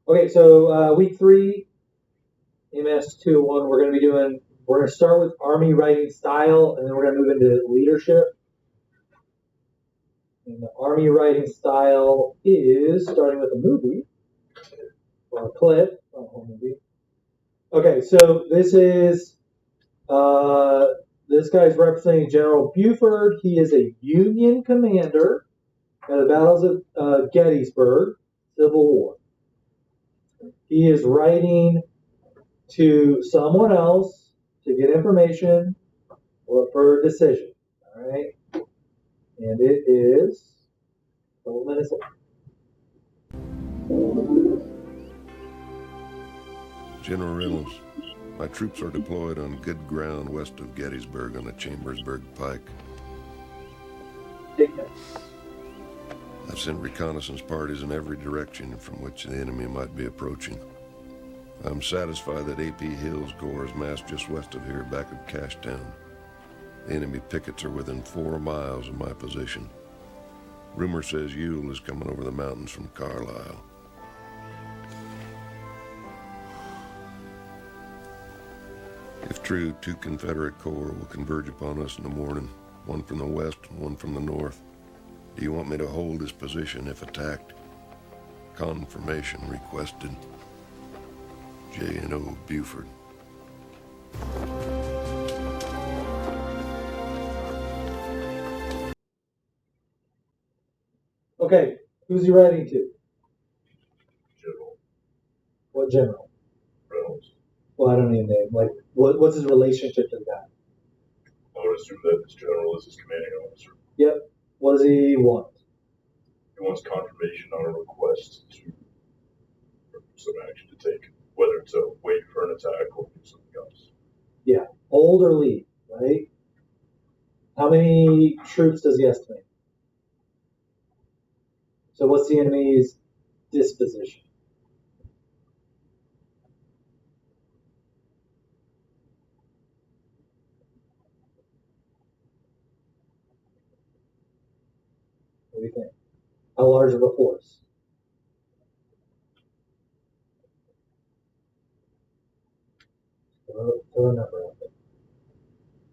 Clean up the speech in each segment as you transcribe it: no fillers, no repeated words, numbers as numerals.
Okay, so week 3, MS 201, we're going to start with Army writing style, and then we're going to move into leadership. And the Army writing style is starting with a movie, or a clip, not a whole movie. Okay, so this guy's representing General Buford. He is a Union commander at the battles of Gettysburg, Civil War. He is writing to someone else to get information or for a decision. All right, and it is a couple minutes long. General Reynolds, my troops are deployed on good ground west of Gettysburg on the Chambersburg Pike. I've sent reconnaissance parties in every direction from which the enemy might be approaching. I'm satisfied that A.P. Hill's corps is massed just west of here, back of Cashtown. The enemy pickets are within 4 miles of my position. Rumor says Ewell is coming over the mountains from Carlisle. If true, 2 Confederate corps will converge upon us in the morning, one from the west and one from the north. Do you want me to hold this position if attacked? Confirmation requested. J&O Buford. Okay, who's he writing to? General. What general? Reynolds. Well, I don't even name. Like, what's his relationship to the guy? I would assume that this general is his commanding officer. Yep. What does he want? He wants confirmation on a request for some action to take, whether to wait for an attack or do something else. Yeah, hold or leave, right? How many troops does he estimate? So what's the enemy's disposition? What do you think? How large of a force? Throw a number out there.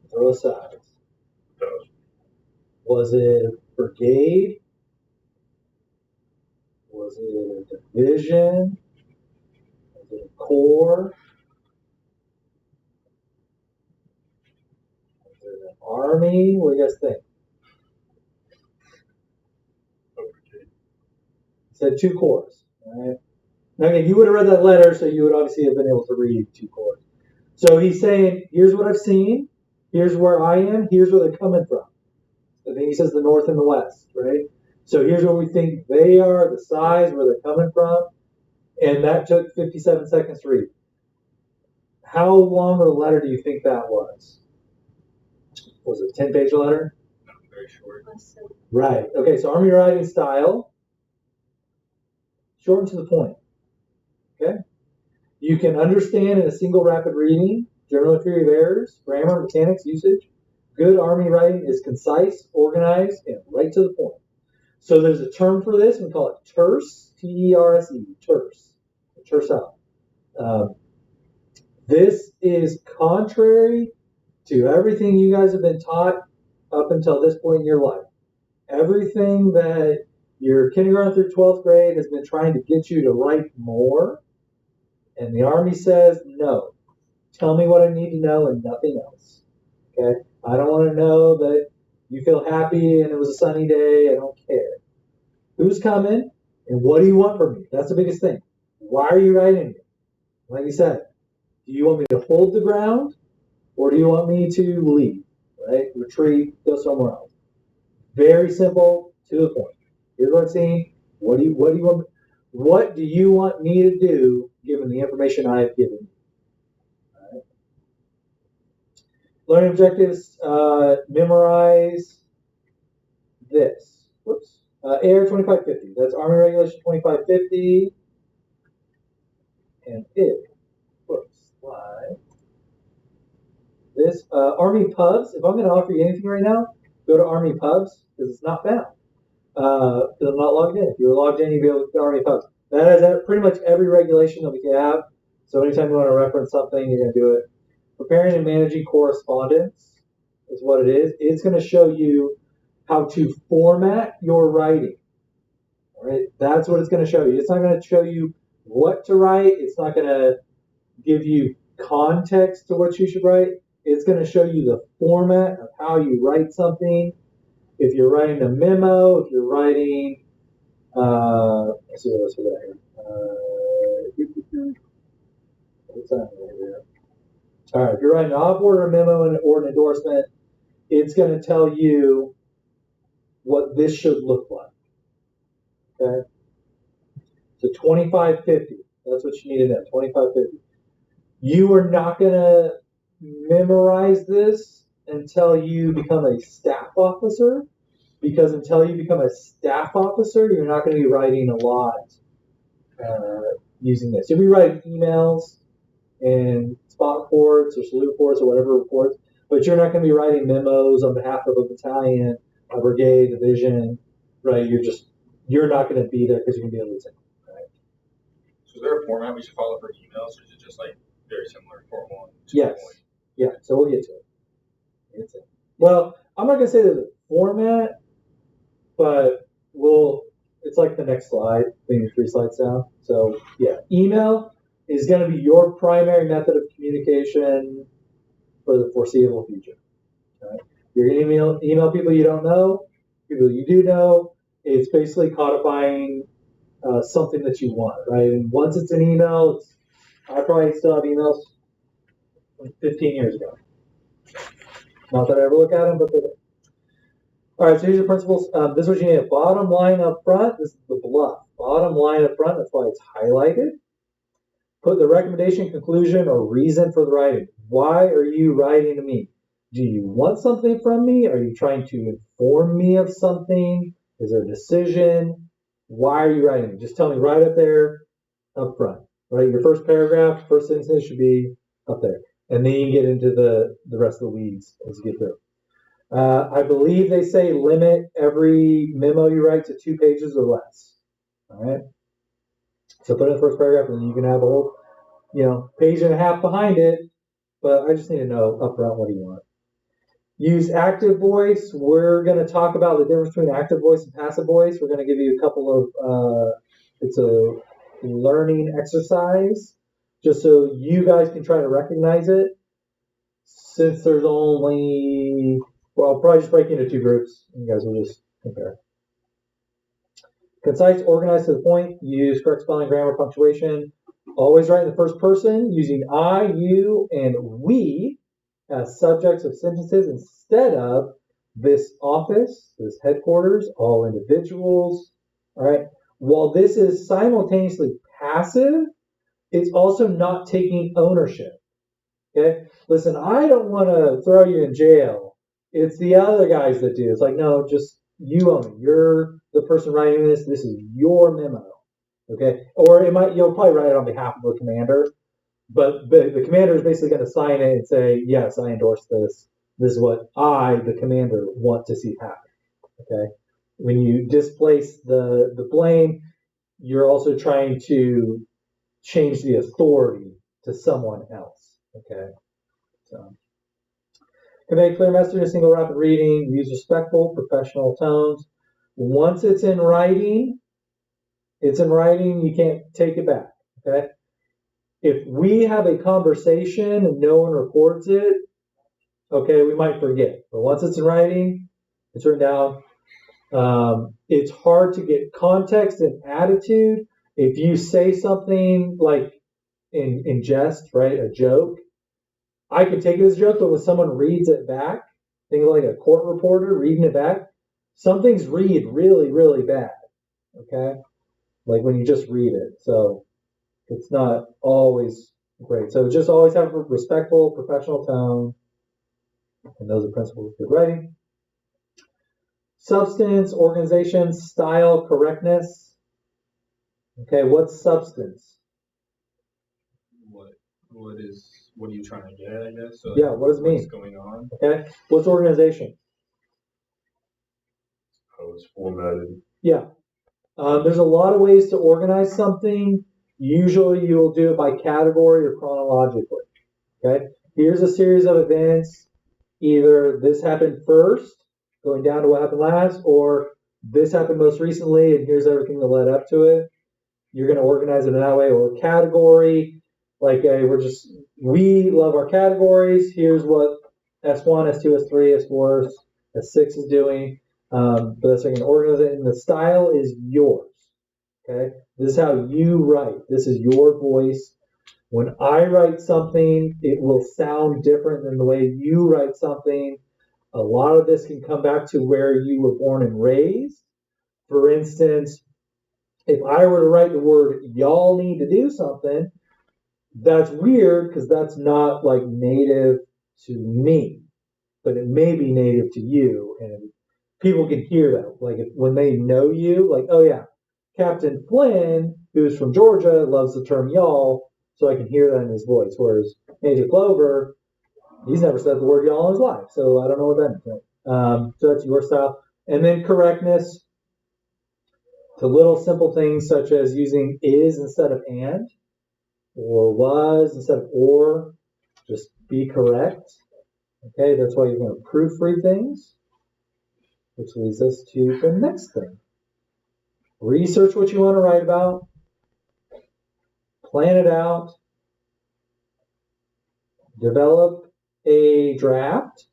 Throw a size. 1,000. Was it a brigade? Was it a division? Was it a corps? Was it an army? What do you guys think? Okay. It said 2 corps. Right? Now again, you would have read that letter, so you would obviously have been able to read 2 corps. So he's saying, here's what I've seen, here's where I am, here's where they're coming from. I think he says the north and the west, right? So here's where we think they are, the size, where they're coming from, and that took 57 seconds to read. How long of a letter do you think that was? Was it a 10-page letter? Not very short. Right. Okay, so Army writing style, short and to the point. Okay? You can understand in a single rapid reading, general theory of errors, grammar, mechanics, usage. Good Army writing is concise, organized, and right to the point. So there's a term for this. We call it terse, T-E-R-S-E, terse. Terse out. This is contrary to everything you guys have been taught up until this point in your life. Everything that your kindergarten through 12th grade has been trying to get you to write more. And the Army says, no. Tell me what I need to know and nothing else. Okay? I don't want to know that you feel happy and it was a sunny day. I don't care. Who's coming and what do you want from me? That's the biggest thing. Why are you writing it? Like you said, do you want me to hold the ground or do you want me to leave? Right? Retreat, go somewhere else. Very simple, to the point. Here's what I'm saying. What do you want me to do given the information I have given you? All right. Learning objectives, memorize this. Whoops. AR 2550. That's Army Regulation 2550. And it looks like this. Army Pubs. If I'm going to offer you anything right now, go to Army Pubs because it's not found. Because I'm not logged in. If you were logged in, you'd be able to go to Army Pubs. That is pretty much every regulation that we can have. So anytime you want to reference something, you're going to do it. Preparing and managing correspondence is what it is. It's going to show you how to format your writing. All right, that's what it's going to show you. It's not going to show you what to write. It's not going to give you context to what you should write. It's going to show you the format of how you write something. If you're writing a memo, if you're writing, let's see what else we got here. What's that here? All right, if you're writing an off-order memo or an endorsement, it's going to tell you what this should look like. Okay, so 2550. That's what you need to know. 2550. You are not going to memorize this until you become a staff officer, because until you become a staff officer, you're not going to be writing a lot using this. You'll be writing emails and spot reports or salute reports or whatever reports, but you're not going to be writing memos on behalf of a battalion, a brigade, division, right? You're not going to be there because you're going to be a lieutenant, right? So is there a format we should follow for emails, or is it just like very similar to Form 1? Yes. Yeah, so we'll get to it. Well, I'm not going to say there's a format, but it's like the next slide, maybe 3 slides down. So yeah, email is going to be your primary method of communication for the foreseeable future. Right? You're going to email people you don't know, people you do know. It's basically codifying something that you want, right? And once it's an email, I probably still have emails from 15 years ago. Not that I ever look at them, but they're there. All right, so here's your principles. This is what you need. A bottom line up front. This is the bluff. Bottom line up front. That's why it's highlighted. Put the recommendation, conclusion, or reason for the writing. Why are you writing to me? Do you want something from me? Are you trying to inform me of something? Is there a decision? Why are you writing me? Just tell me right up there, up front. Right, your first paragraph, first sentence should be up there, and then you can get into the rest of the weeds as you get through. I believe they say limit every memo you write to 2 pages or less. All right. So put in the first paragraph, and then you can have a whole, page and a half behind it. But I just need to know up front, what do you want? Use active voice. We're going to talk about the difference between active voice and passive voice. We're going to give you a couple of, it's a learning exercise, just so you guys can try to recognize it. Since there's only, I'll probably just break into 2 groups, and you guys will just compare. Concise, organized, to the point. Use correct spelling, grammar, punctuation. Always write in the first person, using I, you, and we as subjects of sentences instead of this office, this headquarters, all individuals. All right. While this is simultaneously passive, it's also not taking ownership. Okay. Listen, I don't want to throw you in jail. It's the other guys that do. It's like, no, just you own it. You're the person writing this. This is your memo. Okay. Or you'll probably write it on behalf of the commander, but the commander is basically going to sign it and say, yes, I endorse this. This is what I, the commander, want to see happen. Okay. When you displace the blame, you're also trying to change the authority to someone else. Okay. So, convey clear message in a single rapid reading. Use respectful, professional tones. Once it's in writing. You can't take it back. Okay. If we have a conversation and no one records it, okay, we might forget. But once it's in writing, it's written down. It's hard to get context and attitude. If you say something like in jest, right, a joke, I can take it as a joke, but when someone reads it back, think of like a court reporter reading it back, some things read really, really bad, okay? Like when you just read it. So it's not always great. So just always have a respectful, professional tone, and those are principles of good writing. Substance, organization, style, correctness. Okay, what's substance? What are you trying to get at, I guess? So yeah, what does it mean? What's going on? Okay, what's organization? How it's formatted. Yeah. There's a lot of ways to organize something. Usually you will do it by category or chronologically. Okay? Here's a series of events. Either this happened first, going down to what happened last, or this happened most recently and here's everything that led up to it. You're going to organize it in that way, or category. Like we love our categories. Here's what S1, S2, S3, S4, S6 is doing. But that's how you're going to organize it. And the style is yours. Okay? This is how you write. This is your voice. When I write something, it will sound different than the way you write something. A lot of this can come back to where you were born and raised. For instance, if I were to write the word y'all need to do something, that's weird because that's not like native to me, but it may be native to you. And people can hear that. Like when they know you, like, oh yeah, Captain Flynn, who's from Georgia, loves the term y'all, so I can hear that in his voice. Whereas Major Clover, he's never said the word y'all in his life, so I don't know what that means. Right? So that's your style. And then correctness to little simple things such as using is instead of and, or was instead of or. Just be correct. Okay, that's why you're going to proofread things, which leads us to the next thing. Research what you want to write about, plan it out, develop a draft.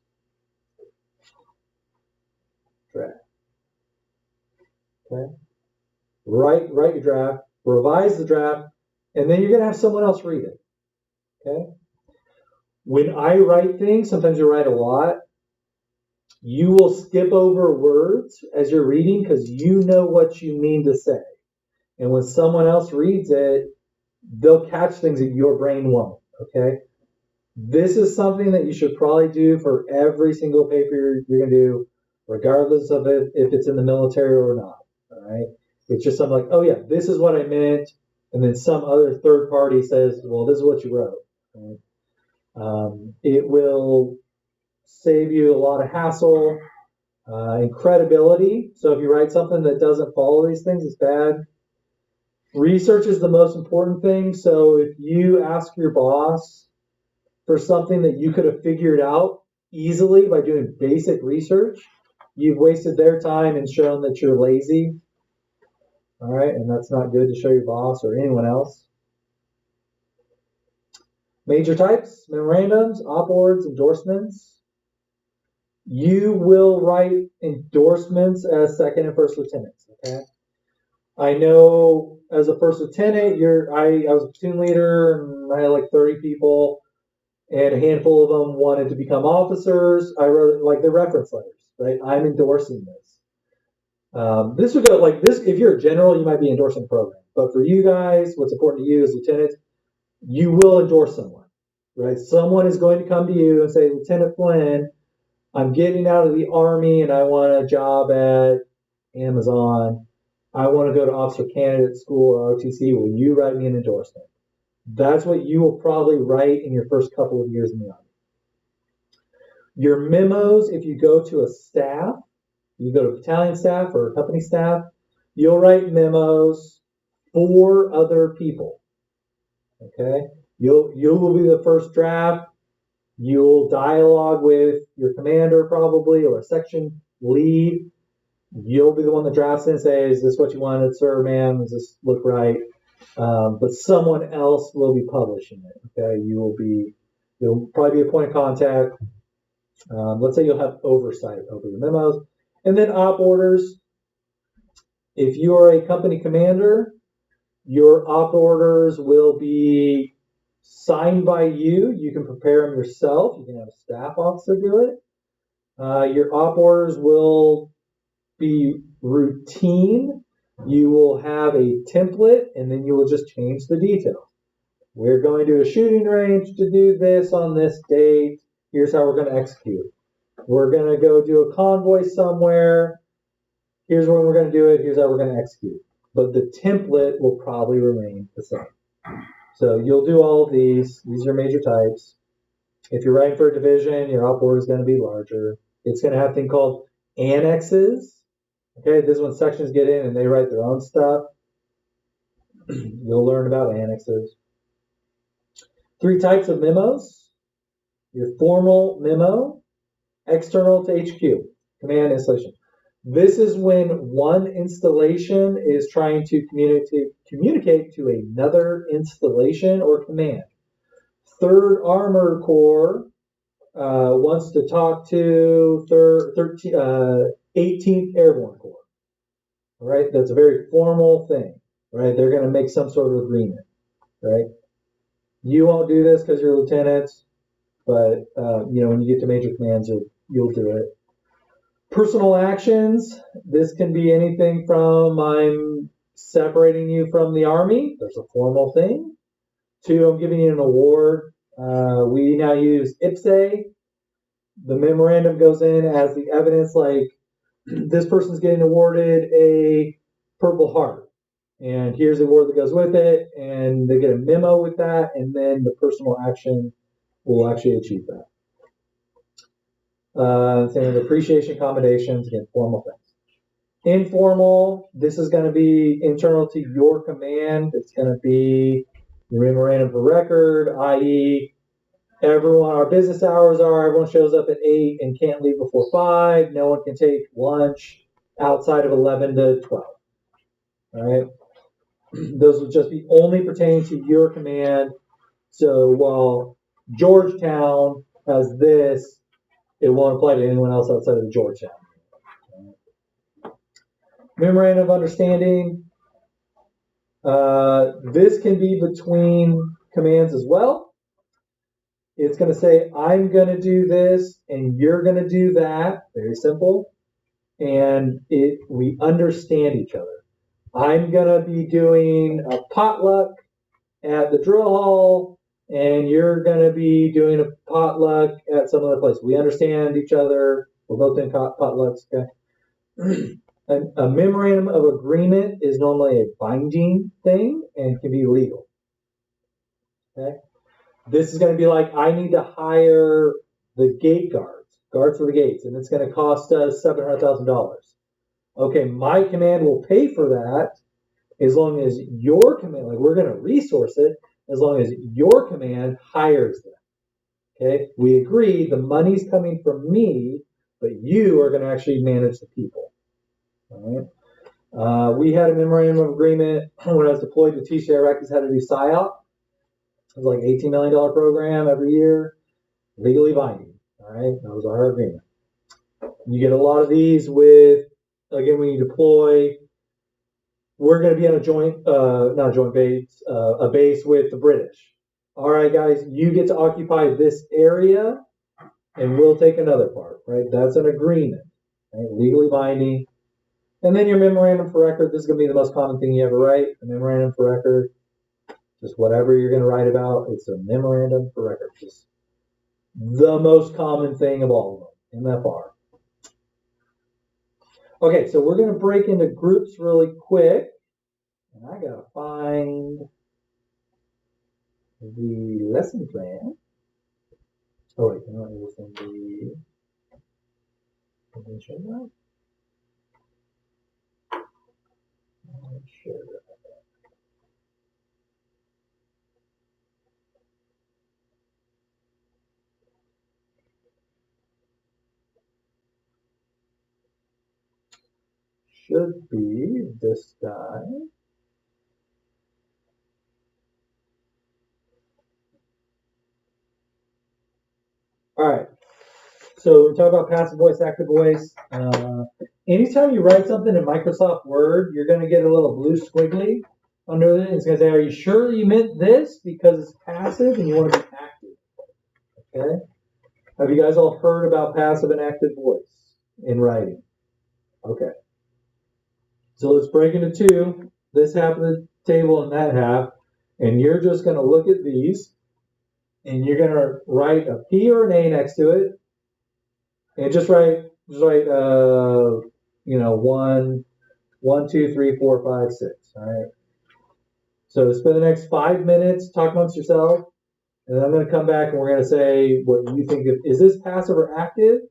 Okay. Write your draft, revise the draft, and then you're going to have someone else read it. Okay. When I write things, sometimes you write a lot. You will skip over words as you're reading because you know what you mean to say. And when someone else reads it, they'll catch things that your brain won't. Okay. This is something that you should probably do for every single paper you're going to do, regardless of it, if it's in the military or not. All right. It's just something like, oh yeah, this is what I meant. And then some other third party says, well, this is what you wrote. Right? It will save you a lot of hassle and credibility. So if you write something that doesn't follow these things, it's bad. Research is the most important thing. So if you ask your boss for something that you could have figured out easily by doing basic research, you've wasted their time and shown that you're lazy. All right, and that's not good to show your boss or anyone else. Major types, memorandums, op-ords, endorsements. You will write endorsements as second and first lieutenants, okay? I know as a first lieutenant, I was a platoon leader and I had like 30 people and a handful of them wanted to become officers. I wrote like the reference letters, right? I'm endorsing this. This would go like this. If you're a general, you might be endorsing the program. But for you guys, what's important to you as lieutenants, you will endorse someone, right? Someone is going to come to you and say, Lieutenant Flynn, I'm getting out of the Army and I want a job at Amazon. I want to go to Officer Candidate School or ROTC. Will you write me an endorsement? That's what you will probably write in your first couple of years in the Army. Your memos, if you go to a staff, you go to battalion staff or company staff, you'll write memos for other people. Okay? You will be the first draft. You'll dialogue with your commander probably or a section lead. You'll be the one that drafts in and say, is this what you wanted, sir, ma'am? Does this look right? But someone else will be publishing it. Okay? You'll probably be a point of contact. Let's say you'll have oversight over your memos. And then op orders. If you are a company commander, your op orders will be signed by you. You can prepare them yourself. You can have a staff officer do it. Your op orders will be routine. You will have a template, and then you will just change the details. We're going to a shooting range to do this on this date. Here's how we're going to execute. We're going to go do a convoy somewhere. Here's when we're going to do it. Here's how we're going to execute. But the template will probably remain the same. So you'll do all of these. These are major types. If you're writing for a division, your op order is going to be larger. It's going to have a thing called annexes. Okay, this is when sections get in and they write their own stuff. You'll learn about annexes. 3 types of memos. Your formal memo, external to HQ, command installation. This is when one installation is trying to communicate to another installation or command. 3rd Armored Corps wants to talk to 18th Airborne Corps. All right, that's a very formal thing, right? They're going to make some sort of agreement, right? You won't do this because you're lieutenants, but when you get to major commands, you'll do it. Personal actions. This can be anything from I'm separating you from the Army. There's a formal thing. To I'm giving you an award. We now use IPSE. The memorandum goes in as the evidence, like this person's getting awarded a Purple Heart, and here's the award that goes with it, and they get a memo with that, and then the personal action will actually achieve that. Saying appreciation, accommodations, again, formal things. Informal, this is going to be internal to your command. It's going to be your memorandum for record, i.e., everyone, our business hours are everyone shows up at 8 and can't leave before 5. No one can take lunch outside of 11 to 12. All right. Those will just be only pertaining to your command. So while Georgetown has this, it won't apply to anyone else outside of Georgetown. Memorandum of understanding. This can be between commands as well. It's going to say, I'm going to do this and you're going to do that. Very simple. And we understand each other. I'm going to be doing a potluck at the drill hall and you're going to be doing a potluck at some other place. We understand each other. We're both doing potlucks. Okay. A memorandum of agreement is normally a binding thing and can be legal. Okay. This is going to be like, I need to hire the gate guards for the gates, and it's going to cost us $700,000. Okay, my command will pay for that as long as your command, like we're going to resource it, as long as your command hires them. Okay, we agree the money's coming from me, but you are going to actually manage the people. All right. We had a memorandum of agreement when I was deployed to teach the Iraqis how to do PSYOP. It was like an $18 million program every year, legally binding. All right, that was our agreement. You get a lot of these with, again, when you deploy, we're going to be on a base with the British. All right, guys, you get to occupy this area, and we'll take another part. Right, that's an agreement, right? Legally binding. And then your memorandum for record. This is going to be the most common thing you ever write. A memorandum for record. Just whatever you're going to write about, it's a memorandum for record. Just the most common thing of all of them, MFR. Okay, so we're going to break into groups really quick. And I got to find the lesson plan. Oh, wait, you know what? It was in the... Did I show that? Share that. Should be this guy. All right. So we talk about passive voice, active voice. Anytime you write something in Microsoft Word, you're going to get a little blue squiggly under it. It's going to say, are you sure you meant this? Because it's passive and you want to be active. Okay. Have you guys all heard about passive and active voice in writing? Okay. So let's break into two. This half of the table and that half. And you're just going to look at these. And you're going to write a P or an A next to it. And just write 1, 2, 3, 4, 5, 6. All right. So spend the next 5 minutes, talk amongst yourself. And then I'm going to come back and we're going to say what you think of, is this passive or active?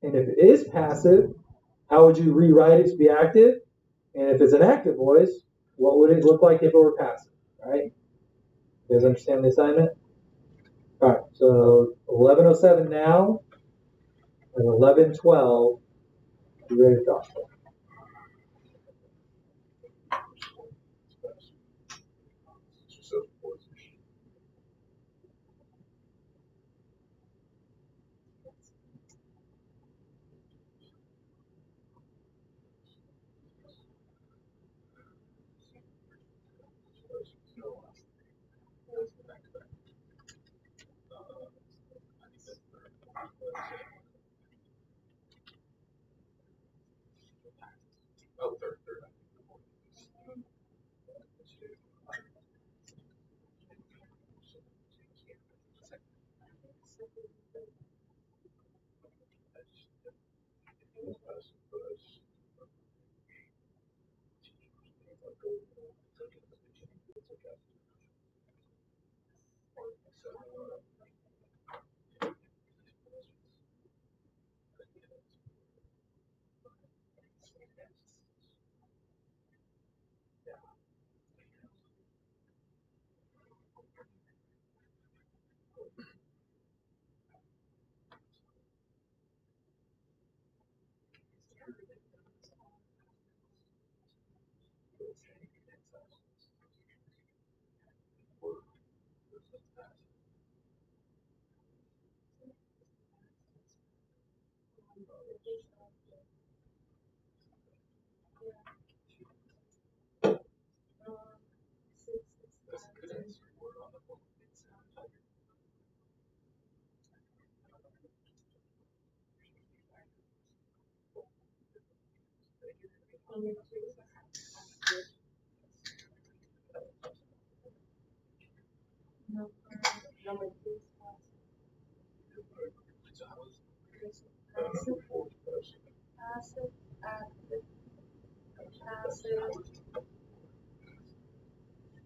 And if it is passive, How would you rewrite it to be active? And if it's an active voice, what would it look like if it were passive, right? You guys understand the assignment? All right, so 11:07 now, and 11:12, you ready to talk? Oh, third.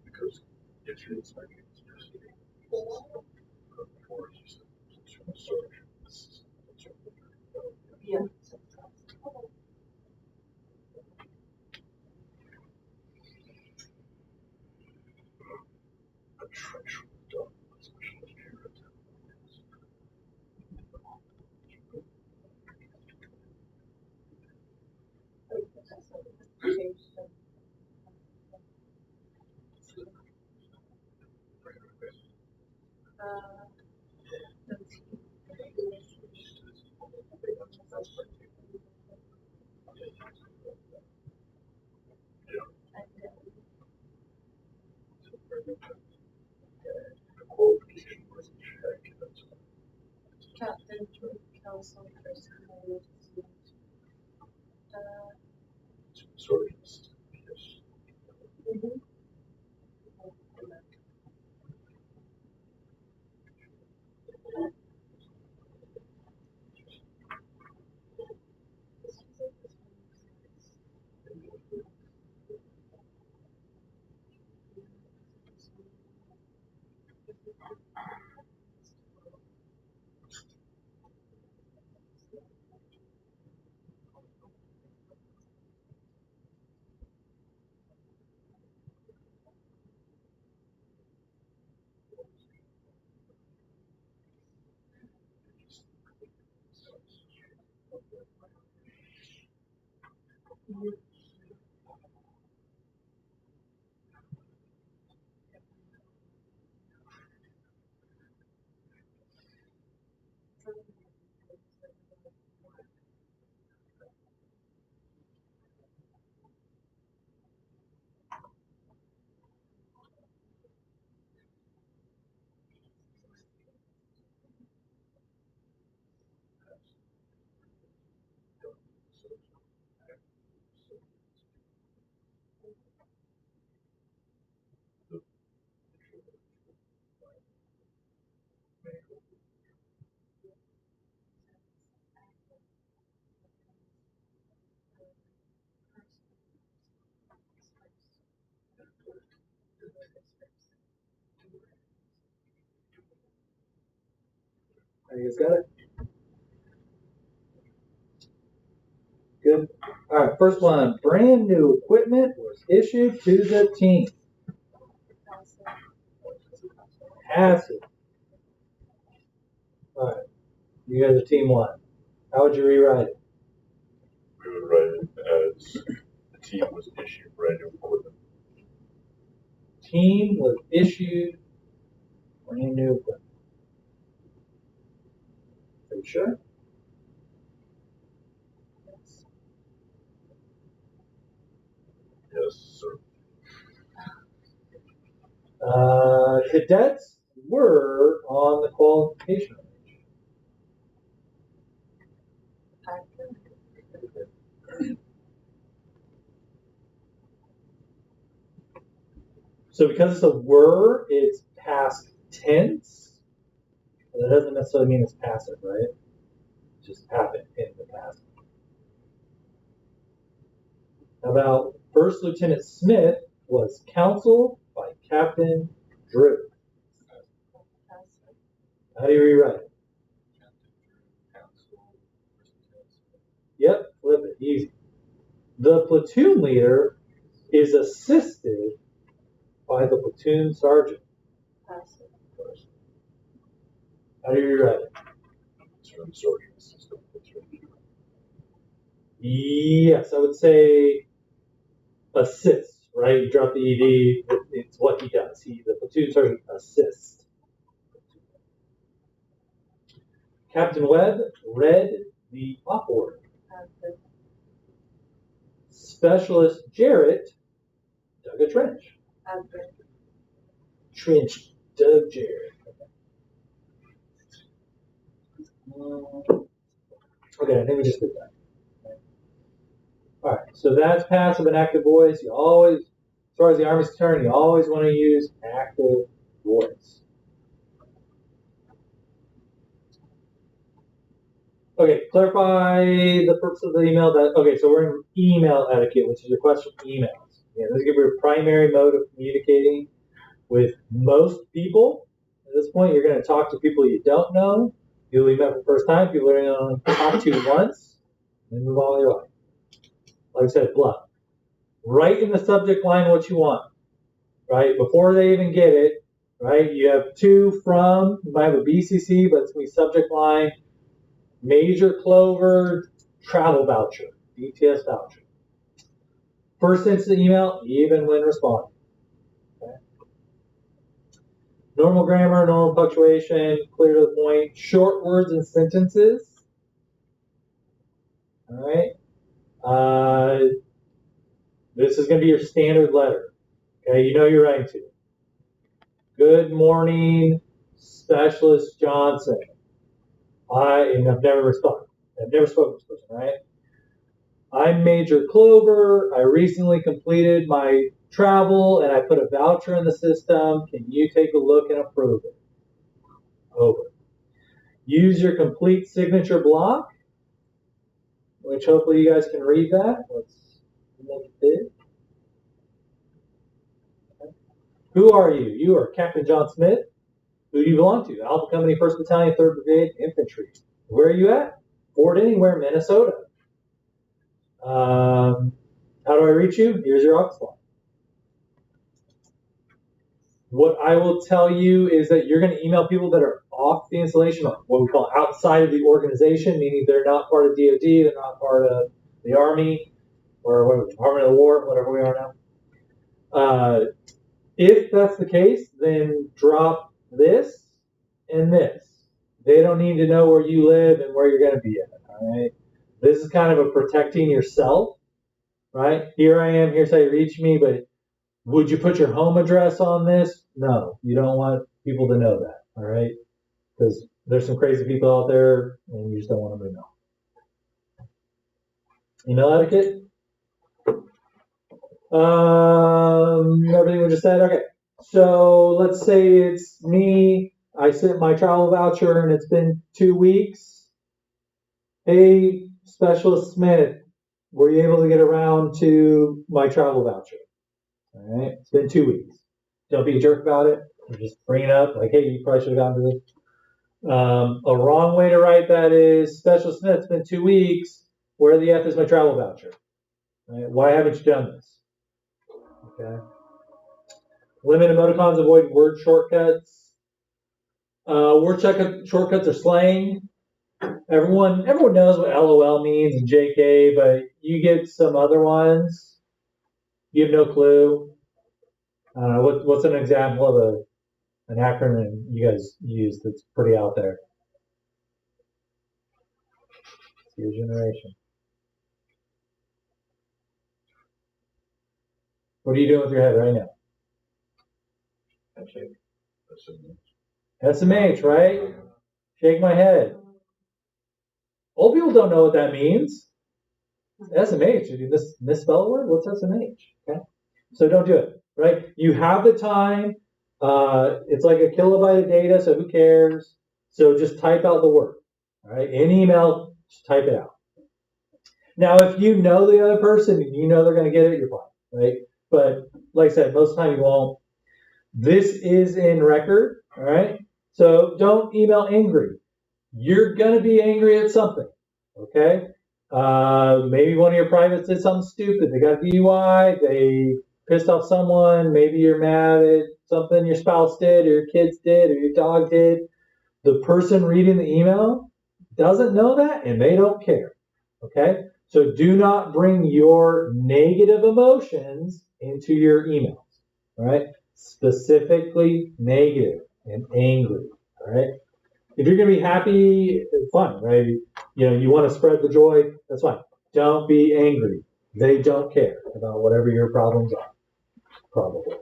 Because if you're expecting Yeah. a treacherous dog, especially if you're the qualification was check. Captain Council Person. Sort of yes. You guys got it? Good. All right, first one. Brand new equipment was issued to the team. Passive. All right, you guys are team one. How would you rewrite it? We would write it as the team was issued brand new equipment. Team was issued brand new equipment. Are you sure? Yes, sir. Cadets were on the qualification range. So because it's a were, it's past tense. And that doesn't necessarily mean it's passive, right? It just happened in the past. How about First Lieutenant Smith was counseled by Captain Drew? How do you rewrite it? Yep, flip it, easy. The platoon leader is assisted by the platoon sergeant. How do you rewrite it? Sergeant assistant. Yes, I would say assist, right? You drop the ED, it's what he does. The platoon sergeant assists. Captain Webb read the op order. Specialist Jarrett dug a trench. Trench dug Jarrett. Okay, I think we just did that. All right, so that's passive and active voice. You always, as far as the Army's concerned, you always want to use active voice. Okay, clarify the purpose of the email. So we're in email etiquette, which is request from emails. Yeah, this is going to be your primary mode of communicating with most people. At this point, you're going to talk to people you don't know, people you met for the first time, people you're going to talk to once, and move on with your life. Like I said, blunt. Write in the subject line what you want, right? Before they even get it, right? You have to, from, you might have a BCC, but it's going to be subject line, Major Clover travel voucher, DTS voucher. First instant email, even when responding. Okay. Normal grammar, normal punctuation, clear to the point, short words and sentences. All right. This is going to be your standard letter. Okay, you know you're writing to. Good morning, Specialist Johnson. I've never spoken to this person, right? I'm Major Clover. I recently completed my travel and I put a voucher in the system. Can you take a look and approve it? Over. Use your complete signature block, which hopefully you guys can read that. Let's make it big. Okay. Who are you? You are Captain John Smith. Who do you belong to? Alpha Company, 1st Battalion, 3rd Brigade, Infantry. Where are you at? Fort Anywhere, Minnesota. How do I reach you? Here's your aux line. What I will tell you is that you're going to email people that are off the installation, or what we call outside of the organization, meaning they're not part of DOD, they're not part of the Army, or whatever, Department of War, whatever we are now. If that's the case, then drop this and this. They don't need to know where you live and where you're going to be at, all right? This is kind of a protecting yourself, right? Here I am, here's how you reach me, but would you put your home address on this? No, you don't want people to know that, all right? Because there's some crazy people out there and you just don't want them to know. Email etiquette? Everything we just said? Okay. So let's say it's me. I sent my travel voucher and it's been 2 weeks. Hey, Specialist Smith, were you able to get around to my travel voucher? All right. It's been 2 weeks. Don't be a jerk about it. Just bring it up. Like, hey, you probably should have gotten to this. A wrong way to write that is, Specialist Smith, it's been 2 weeks. Where the F is my travel voucher? Right? Why haven't you done this? Okay. Limit emoticons, avoid word shortcuts. Shortcuts are slang. Everyone knows what LOL means and JK, but you get some other ones. You have no clue. What's an example of an acronym you guys use that's pretty out there? It's your generation. What are you doing with your head right now? SMH, right? Shake my head. Old people don't know what that means. SMH. Did you misspell a word? What's SMH? Okay. So don't do it, right? You have the time. It's like a kilobyte of data, so who cares? So just type out the word. All right. In email, just type it out. Now, if you know the other person and you know they're going to get it, you're fine, right? But like I said, most of the time you won't. This is in record, all right? So don't email angry. You're going to be angry at something, okay? Maybe one of your privates did something stupid. They got a DUI. They pissed off someone. Maybe you're mad at something your spouse did or your kids did or your dog did. The person reading the email doesn't know that and they don't care, okay? So do not bring your negative emotions into your emails, all right? Specifically negative and angry, all right? If you're going to be happy, it's fun, right? You want to spread the joy, that's fine. Don't be angry. They don't care about whatever your problems are, probably.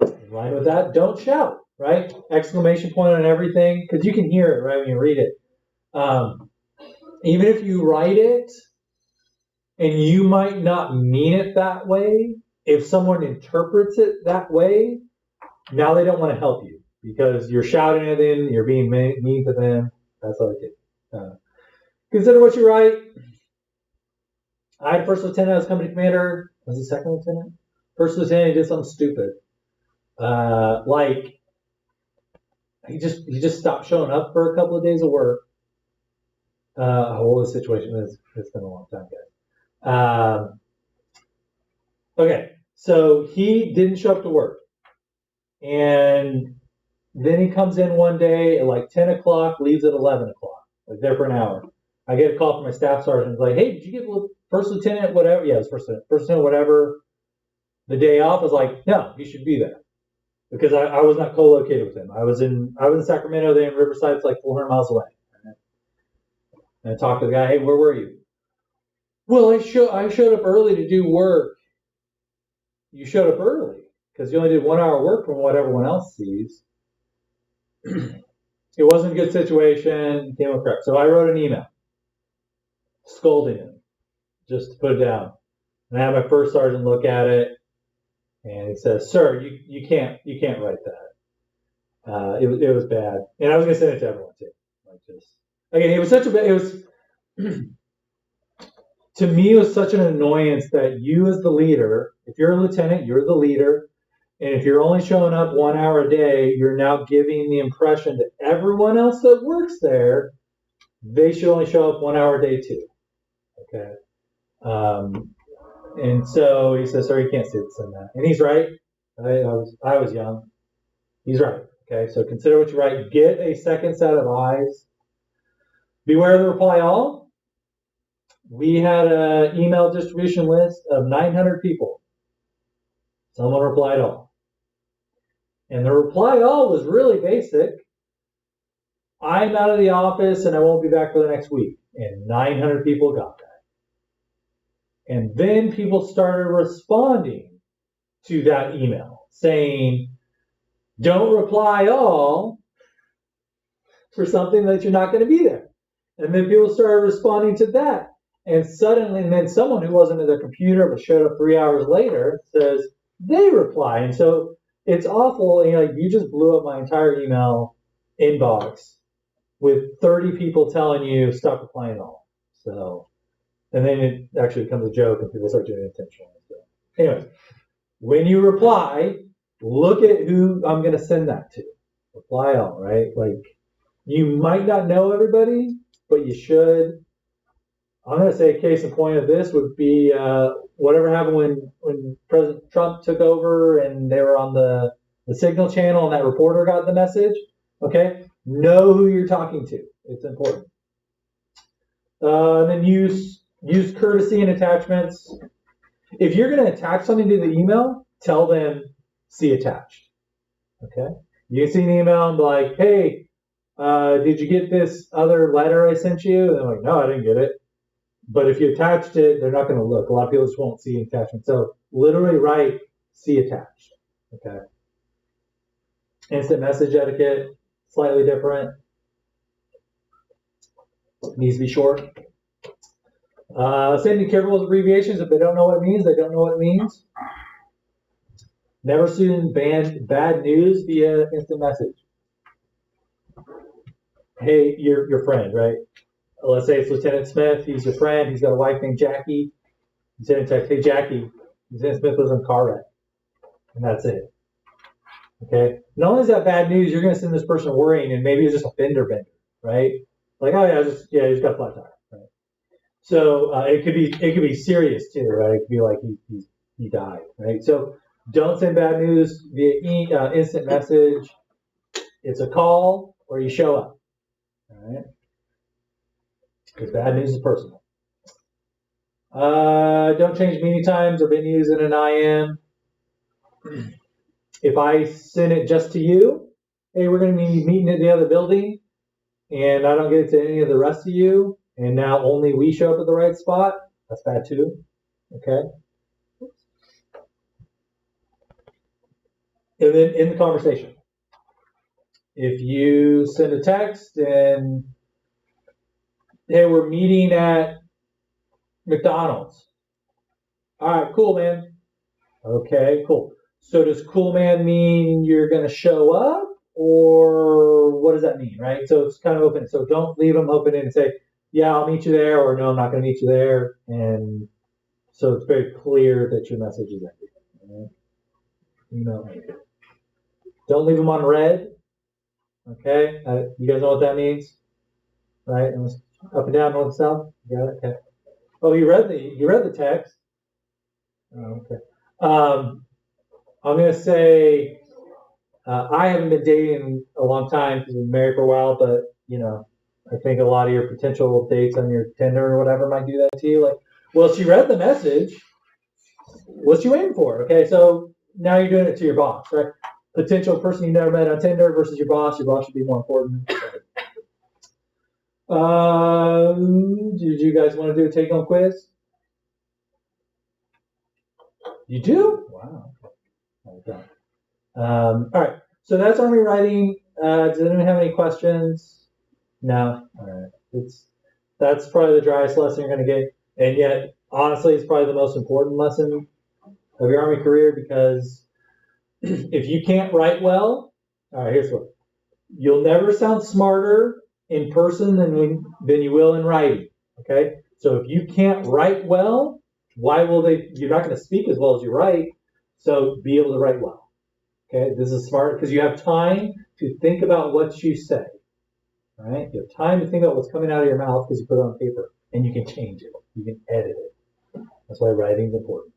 In line with that, don't shout, right? Exclamation point on everything, because you can hear it, right, when you read it. Even if you write it, and you might not mean it that way, if someone interprets it that way, now they don't want to help you because you're shouting at them, you're being mean to them. That's all I did. Consider what you write. I had a first lieutenant, I was company commander. Was he second lieutenant? First lieutenant, he did something stupid. Like he just stopped showing up for a couple of days of work. What was the situation? It's been a long time, guys. Okay, so he didn't show up to work. And then he comes in one day at like 10 o'clock, leaves at 11 o'clock, like there for an hour. I get a call from my staff sergeant, like, hey, did you get first lieutenant, whatever? Yeah, it's first lieutenant, whatever. The day off, I was like, no, he should be there. Because I was not co-located with him. I was in Sacramento, they in Riverside, it's like 400 miles away. And I talked to the guy, hey, where were you? Well, I showed up early to do work. You showed up early because you only did 1 hour work from what everyone else sees. It wasn't a good situation. Came up correct. So I wrote an email scolding him, just to put it down. And I had my first sergeant look at it, and he says, "Sir, you can't write that. It was bad." And I was gonna send it to everyone too. Like just again, it was such a bad. It was to me, it was such an annoyance that you as the leader, if you're a lieutenant, you're the leader. And if you're only showing up 1 hour a day, you're now giving the impression to everyone else that works there, they should only show up 1 hour a day too. Okay. And so he says, sir, you can't send that. And he's right. I was young. He's right. Okay. So consider what you write. Get a second set of eyes. Beware of the reply all. We had an email distribution list of 900 people. Someone replied all. And the reply all was really basic. I'm out of the office and I won't be back for the next week. And 900 people got that. And then people started responding to that email saying, don't reply all for something that you're not going to be there. And then people started responding to that. And suddenly, and then someone who wasn't at their computer but showed up 3 hours later says, they reply. And so it's awful. You just blew up my entire email inbox with 30 people telling you stop replying all. So, and then it actually becomes a joke and people start doing it intentionally. So, anyways, when you reply, look at who I'm going to send that to. Reply all, right? Like, you might not know everybody, but you should. I'm going to say case in point of this would be whatever happened when President Trump took over and they were on the Signal channel and that reporter got the message. Okay, know who you're talking to. It's important. And then use courtesy and attachments. If you're going to attach something to the email, tell them see attached. Okay, you can see an email and be like, hey, did you get this other letter I sent you? And they're like, no, I didn't get it. But if you attached it, they're not going to look. A lot of people just won't see attachment. So literally write see attached. Okay. Instant message etiquette, slightly different. Needs to be short. Same, be careful with abbreviations. If they don't know what it means, they don't know what it means. Never send bad news via instant message. Hey, your friend, right? Let's say it's Lieutenant Smith. He's your friend. He's got a wife named Jackie. You send a text, hey, Jackie, Lieutenant Smith was in a car wreck. And that's it. Okay? Not only is that bad news, you're going to send this person worrying, and maybe it's just a fender bender, right? Like, oh, yeah, he's got a flat tire, right? So it could be serious too, right? It could be like he died, right? So don't send bad news via instant message. It's a call or you show up, all right? Because bad news is personal. Don't change meeting times or venues in an IM. If I send it just to you, hey, we're going to be meeting at the other building, and I don't get it to any of the rest of you, and now only we show up at the right spot, that's bad too. Okay? And then in the conversation, if you send a text and, hey, we're meeting at McDonald's. All right, cool, man. Okay, cool. So does cool, man mean you're going to show up, or what does that mean, right? So it's kind of open. So don't leave them open and say, yeah, I'll meet you there, or no, I'm not going to meet you there. And so it's very clear that your message is empty. Right? Don't leave them on red. Okay, you guys know what that means, right? Up and down, north and south. You got it. Okay. Oh, you read the text. Oh, okay. I'm gonna say I haven't been dating a long time because I've been married for a while, but I think a lot of your potential dates on your Tinder or whatever might do that to you. Like, well, she read the message. What's she waiting for? Okay, so now you're doing it to your boss, right? Potential person you never met on Tinder versus your boss. Your boss should be more important. Did you guys want to do a take-home quiz? You do? Wow. Okay. All right. So that's Army writing. Does anyone have any questions? No. All right. That's probably the driest lesson you're going to get, and yet honestly, it's probably the most important lesson of your Army career, because if you can't write well, all right, here's what: you'll never sound smarter in person than you will in writing. Okay. So if you can't write well, why will they? You're not going to speak as well as you write. So be able to write well. Okay, this is smart because you have time to think about what you say. All right, you have time to think about what's coming out of your mouth because you put it on paper, and you can change it. You can edit it. That's why writing is important.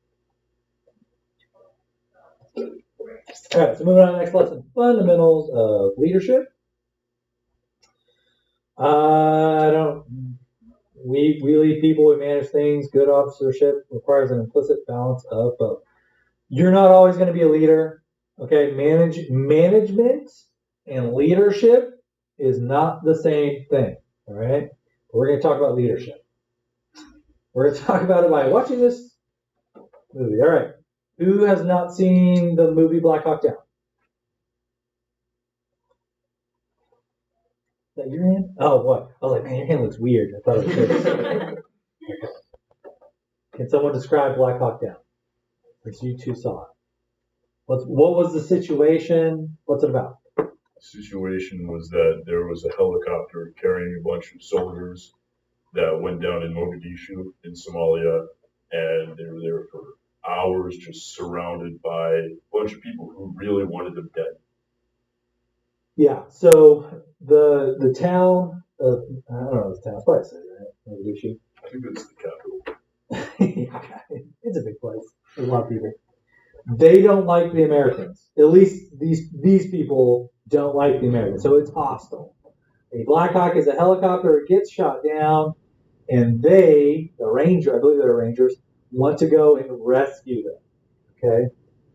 All right, so moving on to the next lesson: fundamentals of leadership. We lead people, we manage things. Good officership requires an implicit balance of both. You're not always going to be a leader. Okay, management and leadership is not the same thing. All right, we're going to talk about leadership. We're going to talk about it by watching this movie. All right, who has not seen the movie Black Hawk Down? Is that your hand? Oh, what? I was like, man, your hand looks weird. I thought it was yours. Okay. Can someone describe Black Hawk Down? Because you two saw it. What was the situation? What's it about? The situation was that there was a helicopter carrying a bunch of soldiers that went down in Mogadishu in Somalia, and they were there for hours just surrounded by a bunch of people who really wanted them dead. Yeah, so the town of, I don't know the town, it's probably said, right? Mogadishu. I think it's the capital. Yeah, it's a big place. There's a lot of people. They don't like the Americans. At least these people don't like the Americans. So it's hostile. A Black Hawk is a helicopter. It gets shot down, and they, the Ranger, I believe they're Rangers, want to go and rescue them. Okay,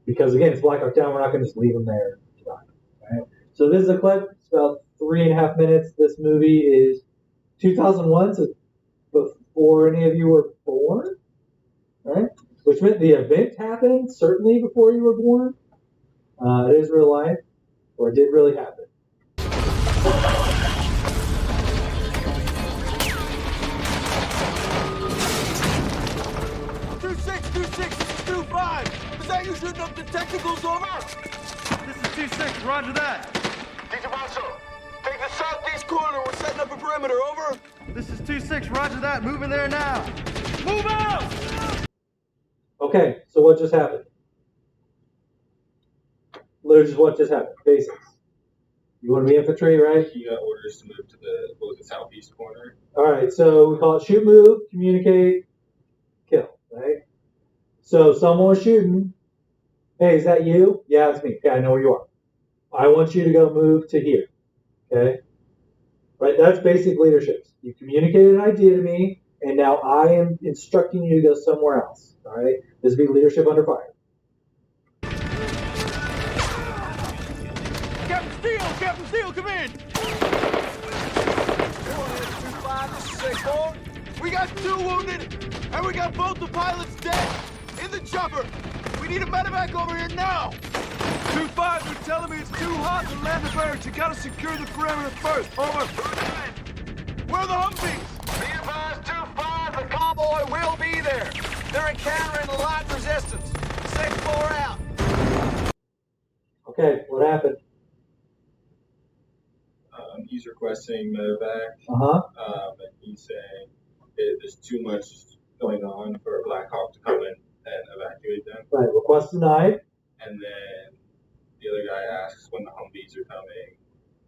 because again, it's Black Hawk Down. We're not going to just leave them there to die. Right? So this is a clip. It's about 3.5 minutes. This movie is 2001, so before any of you were born, right? Which meant the event happened certainly before you were born. It is real life, or it did really happen. 26, this is 25. Is that you shooting up the technicals over? This is 26, roger that. Digivaso, take the southeast corner. We're setting up a perimeter, over. This is 26, roger that. Moving there now. Move out! Okay, so what just happened? Literally just what just happened. Basics. You want to be infantry, right? He got orders to move to the, what was it, southeast corner. All right, so we call it shoot, move, communicate, kill, right? So someone was shooting. Hey, is that you? Yeah, it's me. Okay, I know where you are. I want you to go move to here. Okay? Right, that's basic leadership. You communicated an idea to me, and now I am instructing you to go somewhere else. All right? This would be leadership under fire. Captain Steele, come in. We got 2 wounded, and we got both the pilots dead in the chopper. We need a medevac over here now. 2-5, they're telling me it's too hot to land the barracks. You gotta secure the perimeter first. Over. Where are the Humvees? Be advised, 2-5, the convoy will be there. They're encountering light resistance. 6-4 out. Okay, what happened? He's requesting medevac. And he's saying there's too much going on for a Black Hawk to come in and evacuate them. Right, request denied. And then the other guy asks when the Humvees are coming,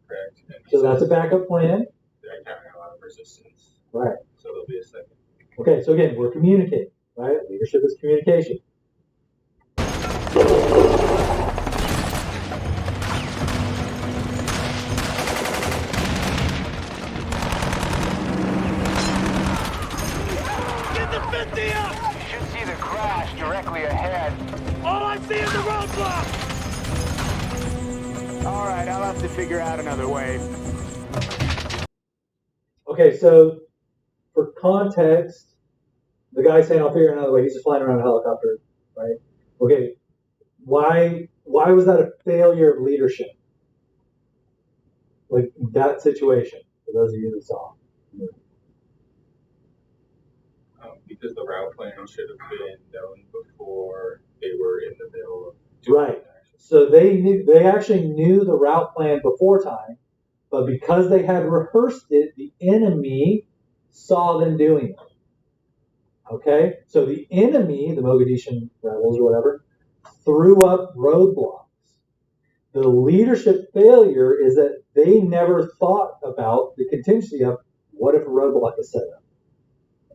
correct? And So that's a backup plan. they're encountering a lot of resistance. Right. So there'll be a second. Okay, so again, we're communicating, right? Leadership is communication. Get the 50 up! You should see the crash directly ahead. All I see is the roadblock! All right, I'll have to figure out another way. Okay, so for context, the guy saying I'll figure another way, he's just flying around a helicopter, right? Okay, why was that a failure of leadership? Like that situation, for those of you that saw. Because the route plan should have been known before they were in the middle of Right. So they actually knew the route plan before time, but because they had rehearsed it, the enemy saw them doing it. Okay? So the enemy, the Mogadishan rebels or whatever, threw up roadblocks. The leadership failure is that they never thought about the contingency of what if a roadblock is set up.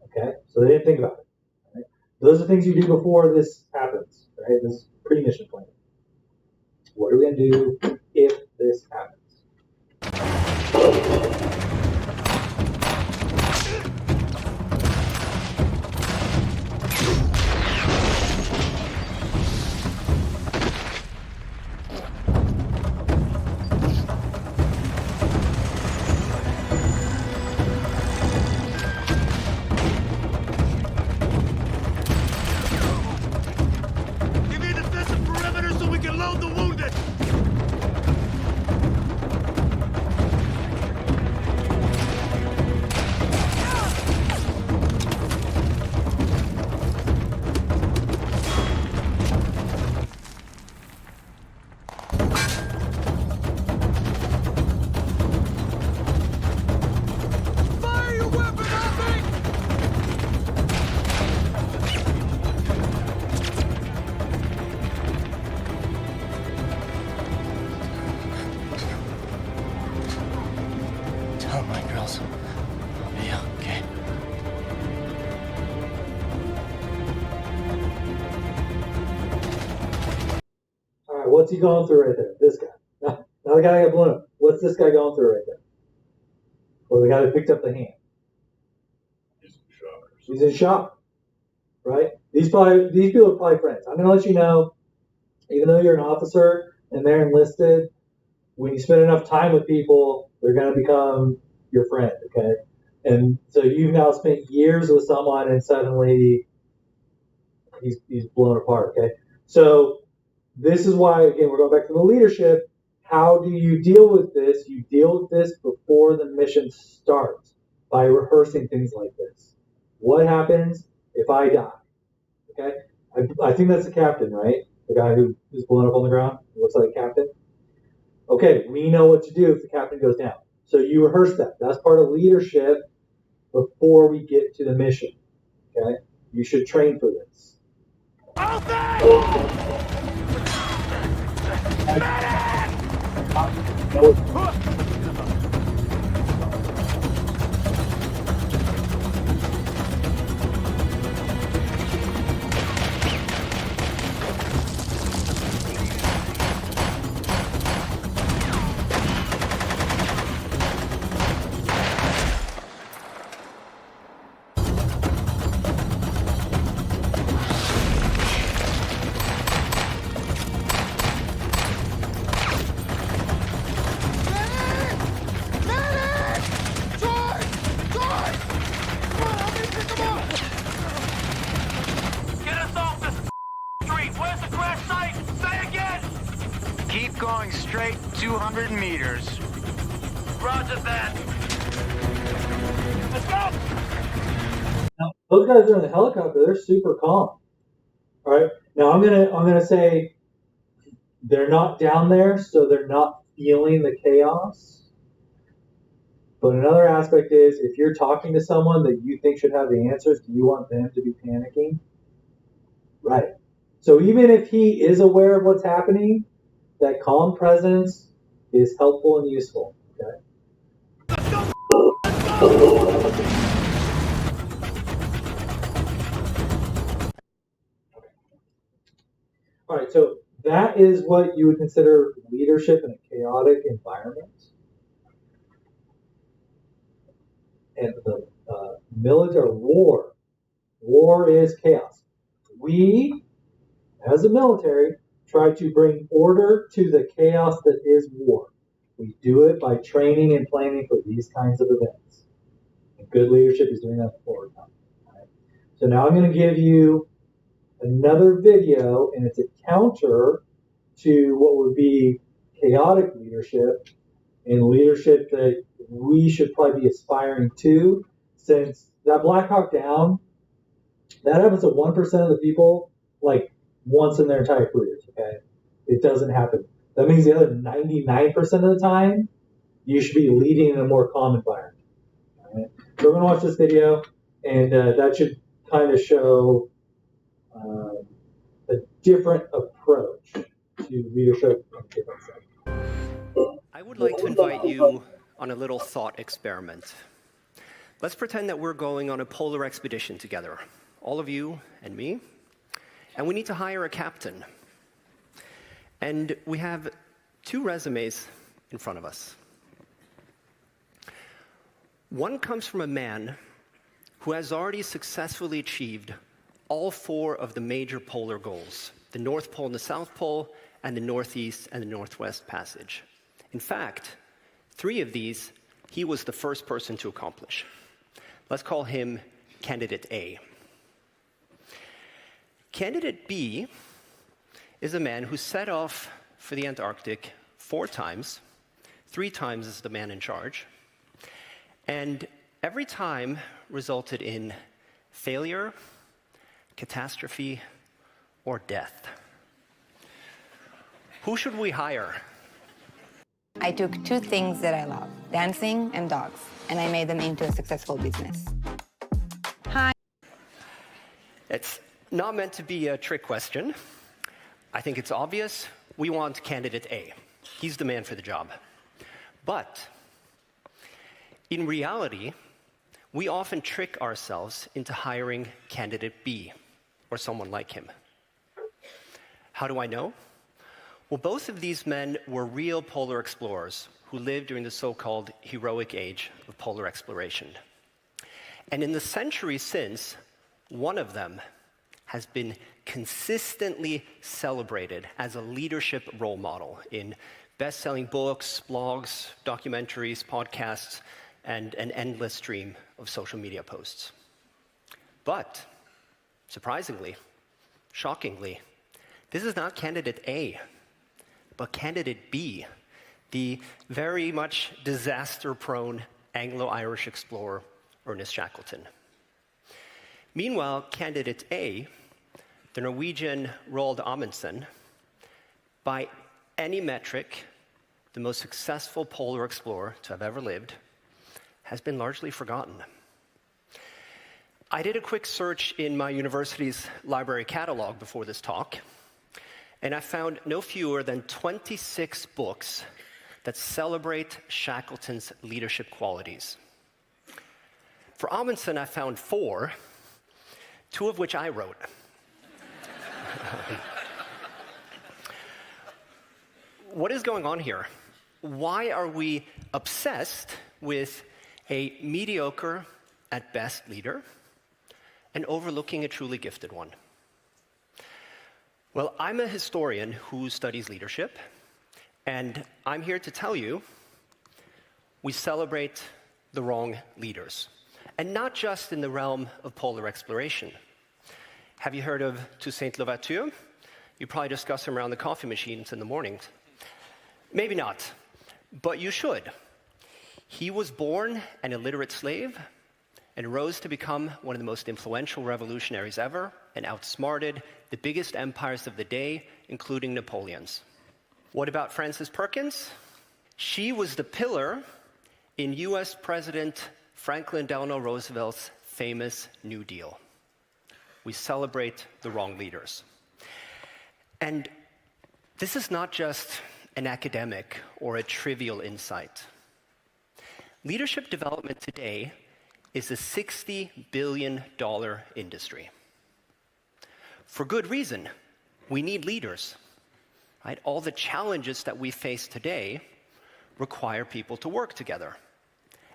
Okay? So they didn't think about it. Right? Those are things you do before this happens. Right? This is pre-mission planning. What are we going to do if this happens? Give me a defensive perimeter so we can load the wounded! what's he going through right there? This guy. Now the guy that got blown up. What's this guy going through right there? Well, the guy that picked up the hand. He's in shock, right? These people are probably friends. I'm going to let you know, even though you're an officer and they're enlisted, when you spend enough time with people, they're going to become your friend, okay? And so you've now spent years with someone and suddenly he's blown apart, okay? So this is why, again, we're going back to the leadership. How do you deal with this? You deal with this before the mission starts by rehearsing things like this. What happens if I die? Okay? I think that's the captain, right? The guy who is blown up on the ground. Looks like a captain. Okay, we know what to do if the captain goes down. So you rehearse that. That's part of leadership before we get to the mission. Okay? You should train for this. Keep going straight 200 meters. Roger that. Let's go! Now, those guys are in the helicopter. They're super calm. All right. Now I'm gonna say they're not down there, so they're not feeling the chaos. But another aspect is if you're talking to someone that you think should have the answers, do you want them to be panicking? Right. So even if he is aware of what's happening, that calm presence is helpful and useful. Okay. All right, so that is what you would consider leadership in a chaotic environment. And the military war is chaos. We, as a military, try to bring order to the chaos that is war. We do it by training and planning for these kinds of events. And good leadership is doing that before time. Right? So now I'm going to give you another video, and it's a counter to what would be chaotic leadership and leadership that we should probably be aspiring to, since that Black Hawk Down, that happens to 1% of the people like once in their entire careers, okay? It doesn't happen. That means the other 99% of the time, you should be leading in a more calm environment. Right? So we're going to watch this video, and that should kind of show a different approach to leadership. I would like to invite you on a little thought experiment. Let's pretend that we're going on a polar expedition together, all of you and me, and we need to hire a captain. And we have 2 resumes in front of us. One comes from a man who has already successfully achieved all 4 of the major polar goals, the North Pole and the South Pole, and the Northeast and the Northwest Passage. In fact, 3 of these, he was the first person to accomplish. Let's call him Candidate A. Candidate B is a man who set off for the Antarctic 4 times, 3 times as the man in charge, and every time resulted in failure, catastrophe, or death. Who should we hire? I took 2 things that I love, dancing and dogs, and I made them into a successful business. Hi. It's not meant to be a trick question. I think it's obvious. We want Candidate A. He's the man for the job. But in reality, we often trick ourselves into hiring Candidate B or someone like him. How do I know? Well, both of these men were real polar explorers who lived during the so-called heroic age of polar exploration. And in the century since, one of them has been consistently celebrated as a leadership role model in best-selling books, blogs, documentaries, podcasts, and an endless stream of social media posts. But, surprisingly, shockingly, this is not candidate A, but candidate B, the very much disaster-prone Anglo-Irish explorer Ernest Shackleton. Meanwhile, candidate A, the Norwegian Roald Amundsen, by any metric, the most successful polar explorer to have ever lived, has been largely forgotten. I did a quick search in my university's library catalog before this talk, and I found no fewer than 26 books that celebrate Shackleton's leadership qualities. For Amundsen, I found 4, 2 of which I wrote. What is going on here? Why are we obsessed with a mediocre at best leader and overlooking a truly gifted one? Well, I'm a historian who studies leadership, and I'm here to tell you we celebrate the wrong leaders, and not just in the realm of polar exploration. Have you heard of Toussaint Louverture? You probably discuss him around the coffee machines in the mornings. Maybe not, but you should. He was born an illiterate slave and rose to become one of the most influential revolutionaries ever and outsmarted the biggest empires of the day, including Napoleon's. What about Frances Perkins? She was the pillar in US President Franklin Delano Roosevelt's famous New Deal. We celebrate the wrong leaders. And this is not just an academic or a trivial insight. Leadership development today is a $60 billion industry. For good reason. We need leaders. Right? All the challenges that we face today require people to work together.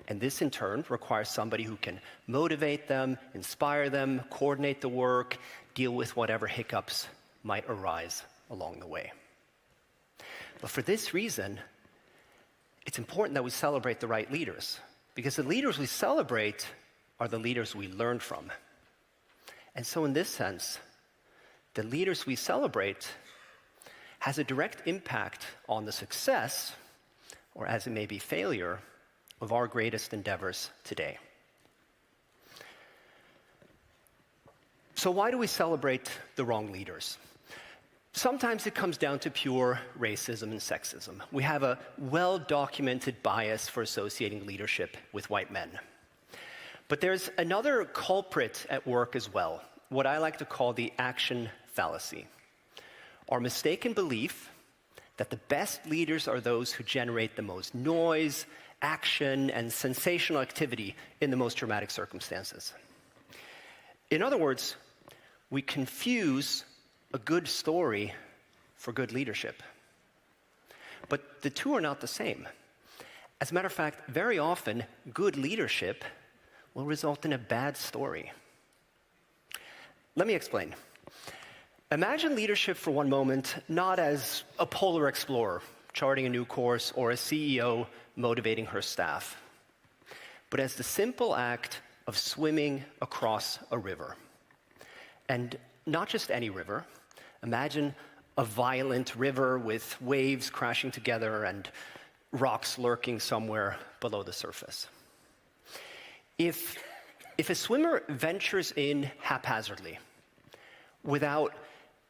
And this, in turn, requires somebody who can motivate them, inspire them, coordinate the work, deal with whatever hiccups might arise along the way. But for this reason, it's important that we celebrate the right leaders, because the leaders we celebrate are the leaders we learn from. And so in this sense, the leaders we celebrate has a direct impact on the success, or as it may be failure, of our greatest endeavors today. So why do we celebrate the wrong leaders? Sometimes it comes down to pure racism and sexism. We have a well-documented bias for associating leadership with white men. But there's another culprit at work as well, what I like to call the action fallacy. Our mistaken belief that the best leaders are those who generate the most noise, action, and sensational activity in the most dramatic circumstances. In other words, we confuse a good story for good leadership. But the two are not the same. As a matter of fact, very often, good leadership will result in a bad story. Let me explain. Imagine leadership for one moment not as a polar explorer charting a new course or a CEO motivating her staff, but as the simple act of swimming across a river. And not just any river. Imagine a violent river with waves crashing together and rocks lurking somewhere below the surface. If a swimmer ventures in haphazardly, without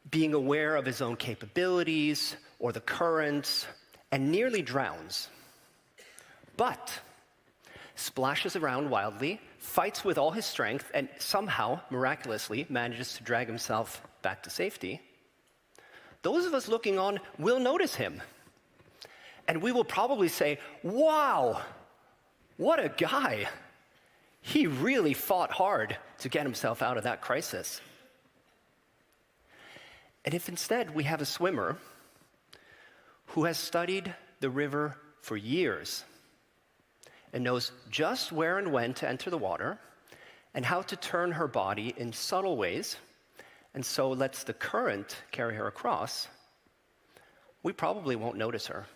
being aware of his own capabilities or the currents, and nearly drowns, but splashes around wildly, fights with all his strength, and somehow, miraculously, manages to drag himself back to safety, those of us looking on will notice him. And we will probably say, wow, what a guy. He really fought hard to get himself out of that crisis. And if instead we have a swimmer who has studied the river for years and knows just where and when to enter the water and how to turn her body in subtle ways, and so lets the current carry her across, we probably won't notice her.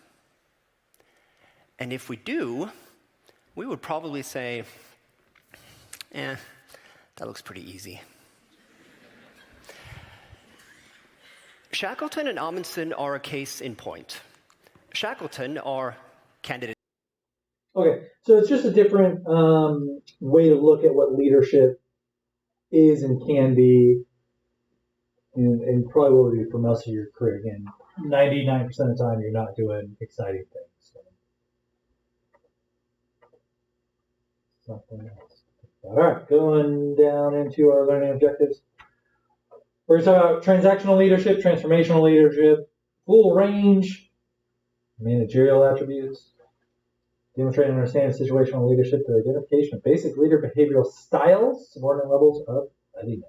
And if we do, we would probably say, that looks pretty easy. Shackleton and Amundsen are a case in point. Shackleton are candidates. Okay, so it's just a different way to look at what leadership is and can be, and probably will be for most of your career. Again, 99% of the time you're not doing exciting things. So. Something else. All right, going down into our learning objectives. We're going to talk about transactional leadership, transformational leadership, full range, managerial attributes, demonstrate and understand situational leadership through identification of basic leader behavioral styles, subordinate levels of readiness.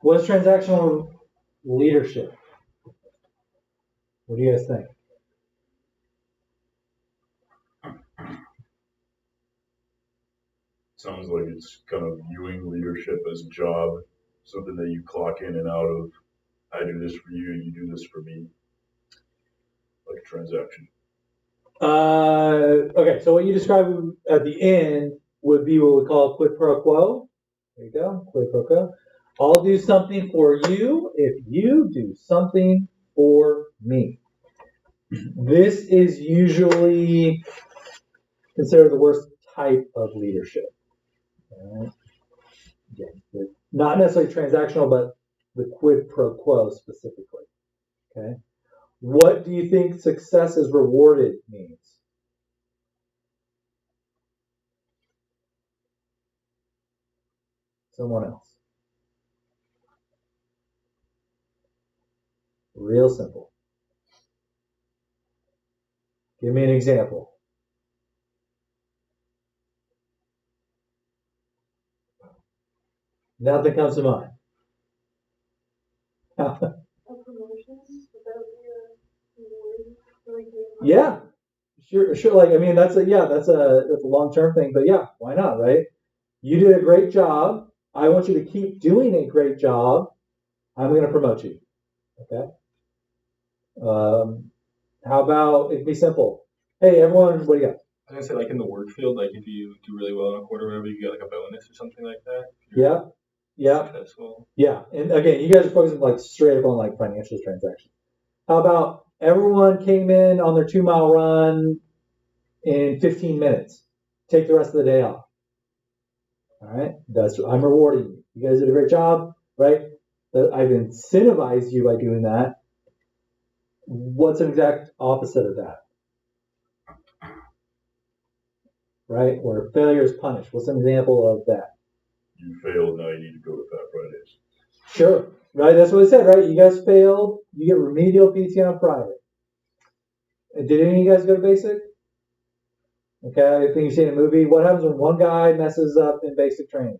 What is transactional leadership? What do you guys think? Sounds like it's kind of viewing leadership as a job, something that you clock in and out of. I do this for you, you do this for me. Like a transaction. Okay, so what you described at the end would be what we call quid pro quo. There you go, quid pro quo. I'll do something for you if you do something for me. This is usually considered the worst type of leadership. All right? Again, not necessarily transactional, but the quid pro quo specifically. Okay. What do you think success is rewarded means? Someone else. Real simple. Give me an example. Nothing comes to mind. Yeah, sure. Like, I mean, that's a long-term thing, but yeah, why not, right? You did a great job. I want you to keep doing a great job. I'm going to promote you. Okay. How about it can be simple? Hey, everyone, what do you got? I was gonna say, like in the work field, like if you do really well in a quarter, or whatever, you get like a bonus or something like that. Yeah. Yeah. Successful. Yeah. And again, you guys are focusing like straight up on like financial transactions. How about everyone came in on their 2-mile run in 15 minutes? Take the rest of the day off. All right. I'm rewarding you. You guys did a great job, right? I've incentivized you by doing that. What's an exact opposite of that? Right? Where failure is punished. What's an example of that? You failed, now you need to go to Fat Fridays. Sure. Right? That's what I said, right? You guys failed. You get remedial PT on Friday. Did any of you guys go to basic? Okay, I think you've seen a movie. What happens when one guy messes up in basic training?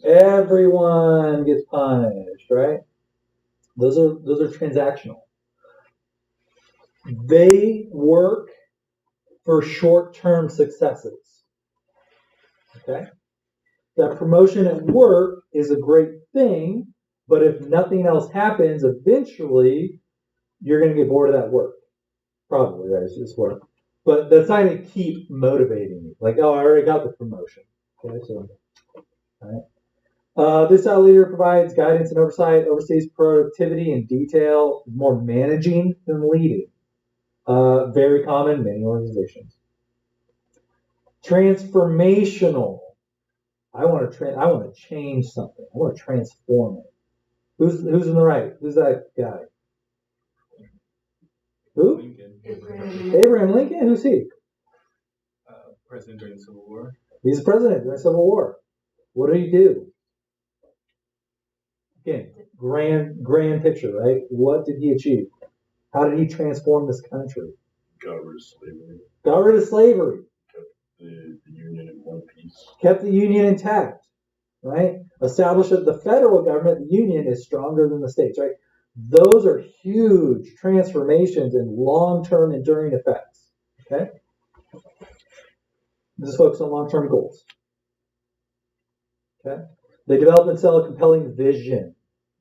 Everyone gets punished, right? Those are transactional. They work for short-term successes. Okay? That promotion at work is a great thing, but if nothing else happens, eventually you're going to get bored of that work. Probably, right? It's just work. But that's not going to keep motivating you. Like, oh, I already got the promotion. Okay, so, all right. This style leader provides guidance and oversight, oversees productivity and detail, more managing than leading. Very common in many organizations. Transformational. I want to change something. I want to transform it. Who's in the right? Who's that guy? Who? Lincoln. Abraham Lincoln. Who's he? President during the Civil War. He's the president during the Civil War. What did he do? Again, grand picture, right? What did he achieve? How did he transform this country? Got rid of slavery. Got rid of slavery. Kept the Union in one piece. Kept the Union intact, right? Established that the federal government, the Union, is stronger than the states, right? Those are huge transformations and long-term enduring effects. Okay? This is focused on long-term goals. Okay? They develop and sell a compelling vision.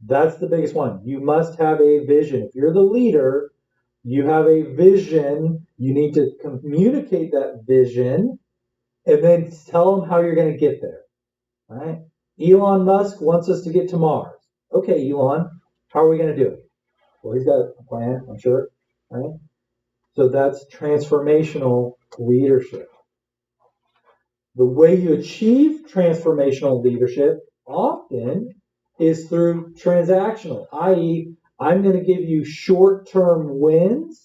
That's the biggest one. You must have a vision. If you're the leader, you have a vision. You need to communicate that vision and then tell them how you're going to get there. All right? Elon Musk wants us to get to Mars. Okay, Elon, how are we going to do it? Well, he's got a plan, I'm sure. Right? So that's transformational leadership. The way you achieve transformational leadership often is through transactional, i.e., I'm going to give you short-term wins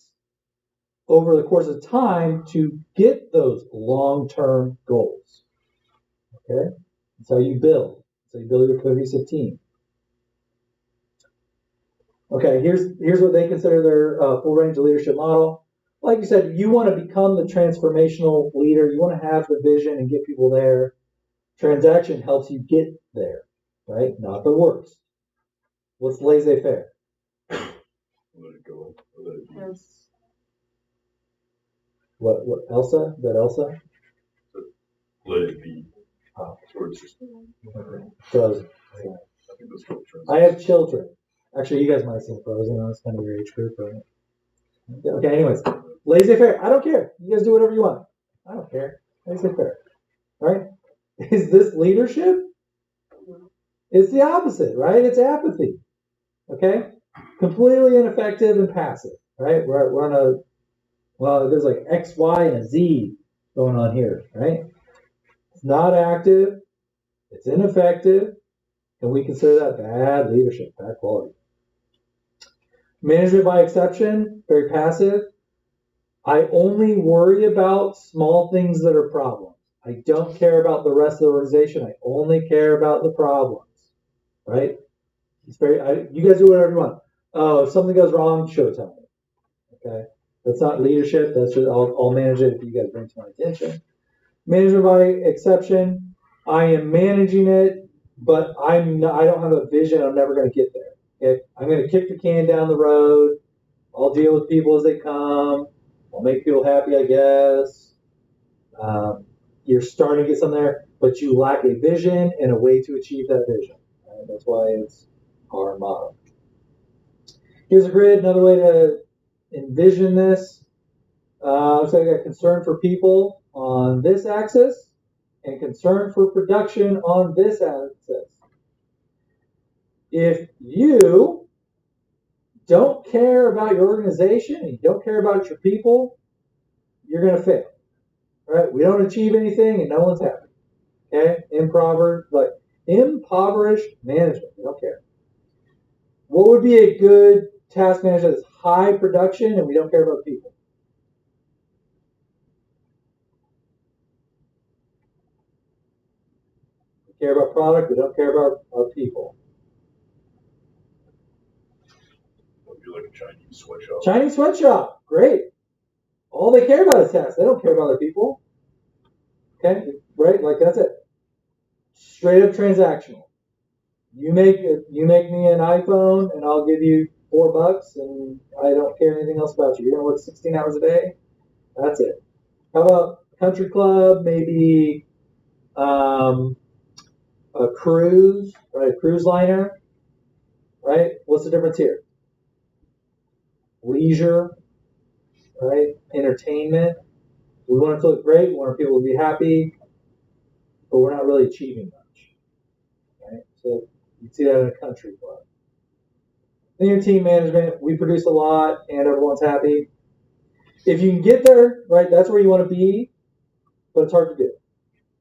over the course of time to get those long-term goals. Okay? That's how you build. That's how you build your cohesive team. Okay, here's what they consider their full range of leadership model. Like you said, you want to become the transformational leader. You want to have the vision and get people there. Transaction helps you get there, right? Not the worst. What's laissez-faire? Let it go. Let it be. Yes. What Elsa? Is that Elsa? Let it be. Oh. Or it's just, Frozen. I think that's what it I have children. Actually, you guys might have seen Frozen. That's kind of your age group, right? Okay, anyways. Laissez-faire. I don't care. You guys do whatever you want. I don't care. Laissez-faire. Right? Is this leadership? It's the opposite, right? It's apathy. Okay? Completely ineffective and passive, right? We're on a, well, there's like X, Y, and a Z going on here, right? It's not active. It's ineffective. And we consider that bad leadership, bad quality. Management by exception, very passive. I only worry about small things that are problems. I don't care about the rest of the organization. I only care about the problems, right? It's very. You guys do whatever you want. Oh, if something goes wrong, show tell me. Okay, that's not leadership. That's just I'll manage it if you guys bring it to my attention. Management by exception. I am managing it, but I don't have a vision. I'm never going to get there. Okay, I'm going to kick the can down the road. I'll deal with people as they come. I'll make people happy, I guess. You're starting to get something there, but you lack a vision and a way to achieve that vision. Right? That's why it's our model. Here's a grid, another way to envision this. Looks like I got concern for people on this axis and concern for production on this axis. If you don't care about your organization and you don't care about your people, you're going to fail. Right? We don't achieve anything and no one's happy. Okay? Impoverished management. We don't care. What would be a good task manager that's high production and we don't care about people? We care about product, we don't care about people. would be like a Chinese sweatshop. Chinese sweatshop. Great. All they care about is tasks. They don't care about other people. Okay? Right? Like that's it. Straight up transactional. You make me an iPhone and I'll give you $4 and I don't care anything else about you. You're gonna work 16 hours a day. That's it. How about country club? Maybe a cruise, right? A cruise liner, right? What's the difference here? Leisure, right? Entertainment. We want it to look great. We want our people to be happy, but we're not really achieving much, right? So you see that in a country club. Then your team management, we produce a lot and everyone's happy. If you can get there, right, that's where you want to be, but it's hard to do,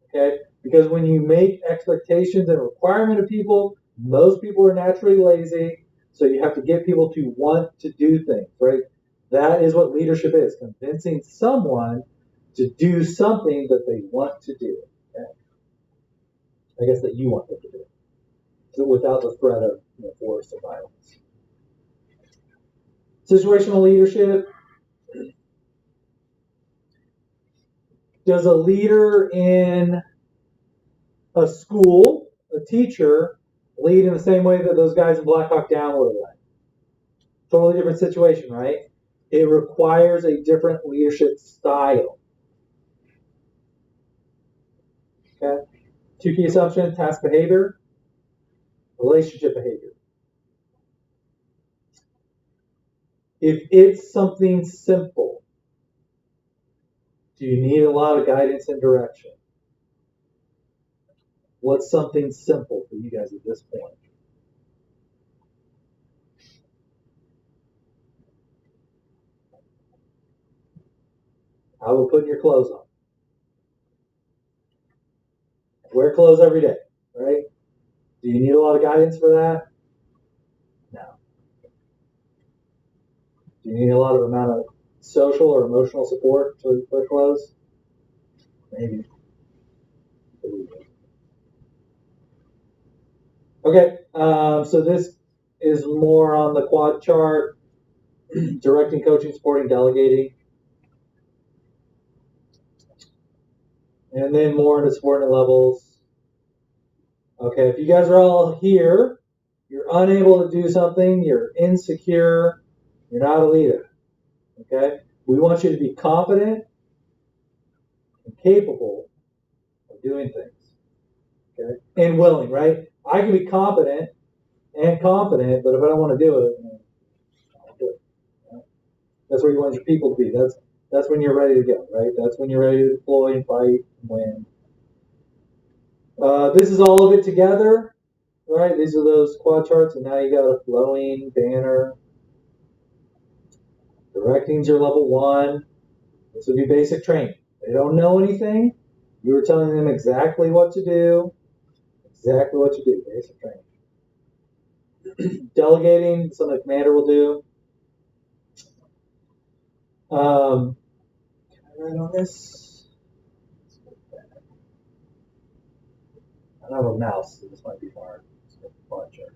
okay? Because when you make expectations and requirement of people, most people are naturally lazy, so you have to get people to want to do things, right? That is what leadership is, convincing someone to do something that they want to do, okay? I guess that you want them to do, so without the threat of force or violence. Situational leadership. Does a leader in a school, a teacher, lead in the same way that those guys in Black Hawk Down would have led? Totally different situation, right? It requires a different leadership style. Okay? 2 key assumptions: task behavior, relationship behavior. If it's something simple, do you need a lot of guidance and direction? What's something simple for you guys at this point? How about putting your clothes on? Wear clothes every day, right? Do you need a lot of guidance for that? No. Do you need a lot of amount of social or emotional support to wear clothes? Maybe. Okay, so this is more on the quad chart: directing, coaching, supporting, delegating. And then more into subordinate levels. Okay, if you guys are all here, you're unable to do something, you're insecure, you're not a leader. Okay? We want you to be confident and capable of doing things. Okay? And willing, right? I can be competent and confident, but if I don't want to do it, I don't do it. Right? That's where you want your people to be. That's when you're ready to go, right? That's when you're ready to deploy and fight and win. This is all of it together, right? These are those quad charts, and now you got a flowing banner. Directing's your level 1. This would be basic training. They don't know anything. You were telling them exactly what to do. Exactly what to do. Basic training. Delegating, something the commander will do. Can I write on this? I don't have a mouse, so this might be hard. Quad chart.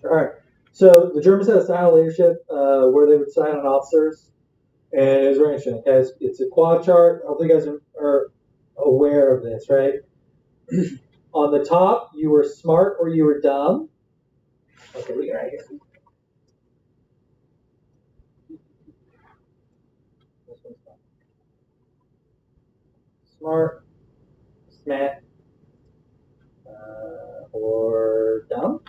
All right. So the Germans had a style of leadership where they would sign on officers, and it was very interesting. Okay, it's a quad chart. Hopefully, you guys are aware of this, right? On the top, you were smart or you were dumb. Okay, we right here. Smart, smat, or dumb.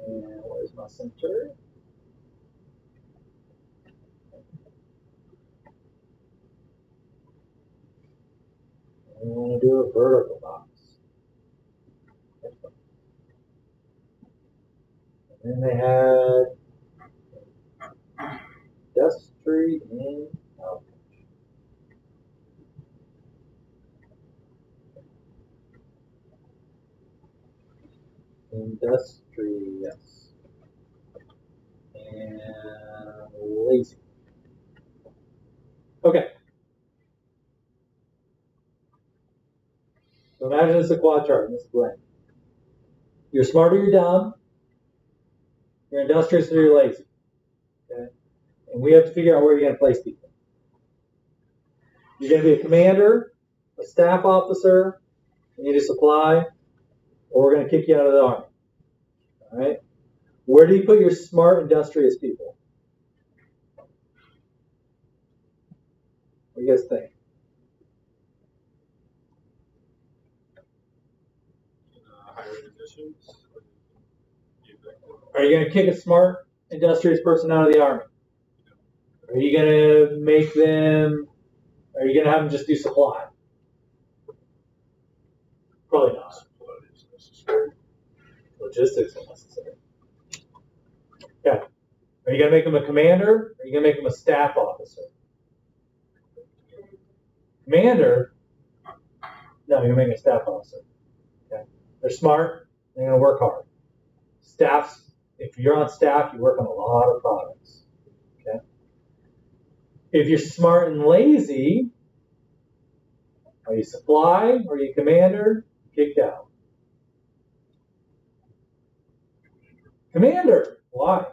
And where's my center? And we want to do a vertical box. And then they had industry and outreach. Industrious and lazy. Okay. So imagine it's a quad chart in this blend. You're smart or you're dumb. You're industrious or you're lazy. Okay? And we have to figure out where you're going to place people. You're going to be a commander, a staff officer, you need a supply, or we're going to kick you out of the army. All right? Where do you put your smart, industrious people? What do you guys think? Higher positions. Are you going to kick a smart, industrious person out of the army? Are you going to make them, are you going to have them just do supply? Probably not. Logistics are necessary. Okay. Are you going to make them a commander? Or are you going to make them a staff officer? Commander? No, you're making a staff officer. Okay. They're smart. They're going to work hard. Staffs, if you're on staff, you work on a lot of products. Okay. If you're smart and lazy, are you supply? Are you commander? Kicked out. Commander. Why?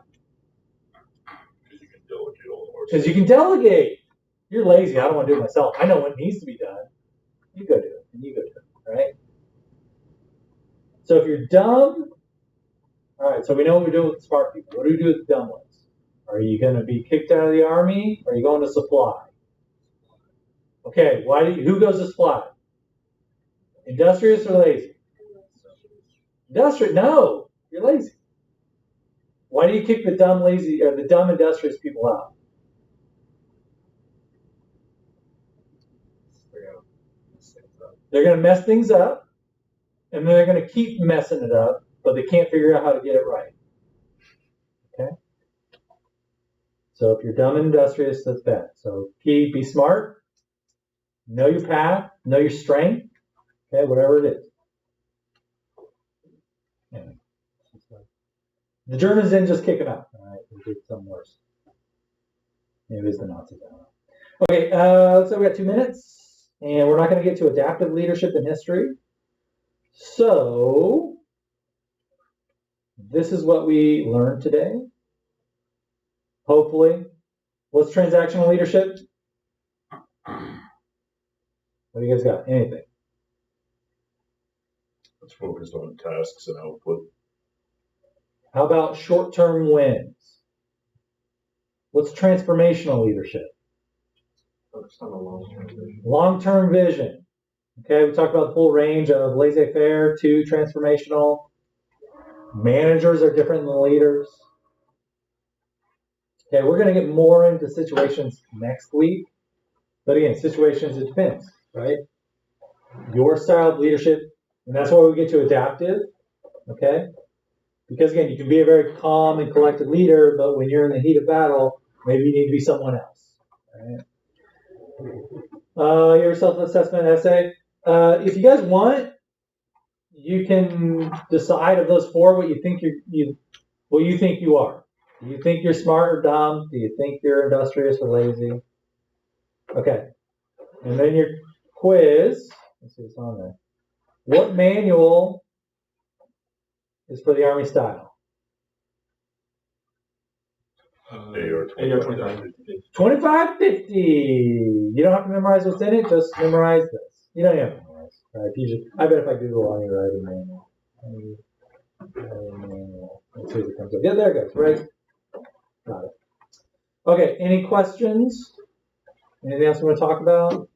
Because you can delegate all the Because you can delegate. You're lazy. I don't want to do it myself. I know what needs to be done. You go do it. And you go do it. Right? So if you're dumb, all right, so we know what we do with the smart people. What do we do with the dumb ones? Are you going to be kicked out of the army? Or are you going to supply? Okay, who goes to supply? Industrious or lazy? Industrious? No, you're lazy. Why do you kick the dumb, lazy, or the dumb, industrious people out? They're going to mess things up, and then they're going to keep messing it up, but they can't figure out how to get it right. Okay? So if you're dumb and industrious, that's bad. So key, be smart, know your path, know your strength, okay, whatever it is. Anyway. The Germans didn't just kick them out. All right, they did something worse. Maybe it was the Nazis. I don't know. Okay, so we got 2 minutes, and we're not going to get to adaptive leadership in history. So this is what we learned today. Hopefully, what's transactional leadership? What do you guys got? Anything? It's focused on tasks and output. How about short-term wins? What's transformational leadership? Focused on the long-term vision. Long-term vision. Okay, we talked about the full range of laissez-faire to transformational. Managers are different than leaders. Okay, we're going to get more into situations next week. But again, situations, it depends, right? Your style of leadership, and that's why we get to adaptive, okay? Because again, you can be a very calm and collected leader, but when you're in the heat of battle, maybe you need to be someone else. Right? Your self-assessment essay. If you guys want, you can decide of those 4 what you think what you think you are. Do you think you're smart or dumb? Do you think you're industrious or lazy? Okay. And then your quiz. Let's see what's on there. What manual is for the Army style? AR 2550. 2550. You don't have to memorize what's in it. Just memorize this. You don't have to memorize. I bet if I Google Army writing manual. Let's see if it comes up. Yeah, there it goes. Right. Got it. Okay. Any questions? Anything else you want to talk about?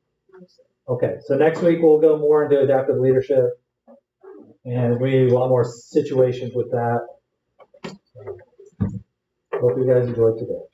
Okay. So next week we'll go more into adaptive leadership, and we need a lot more situations with that. Hope you guys enjoyed today.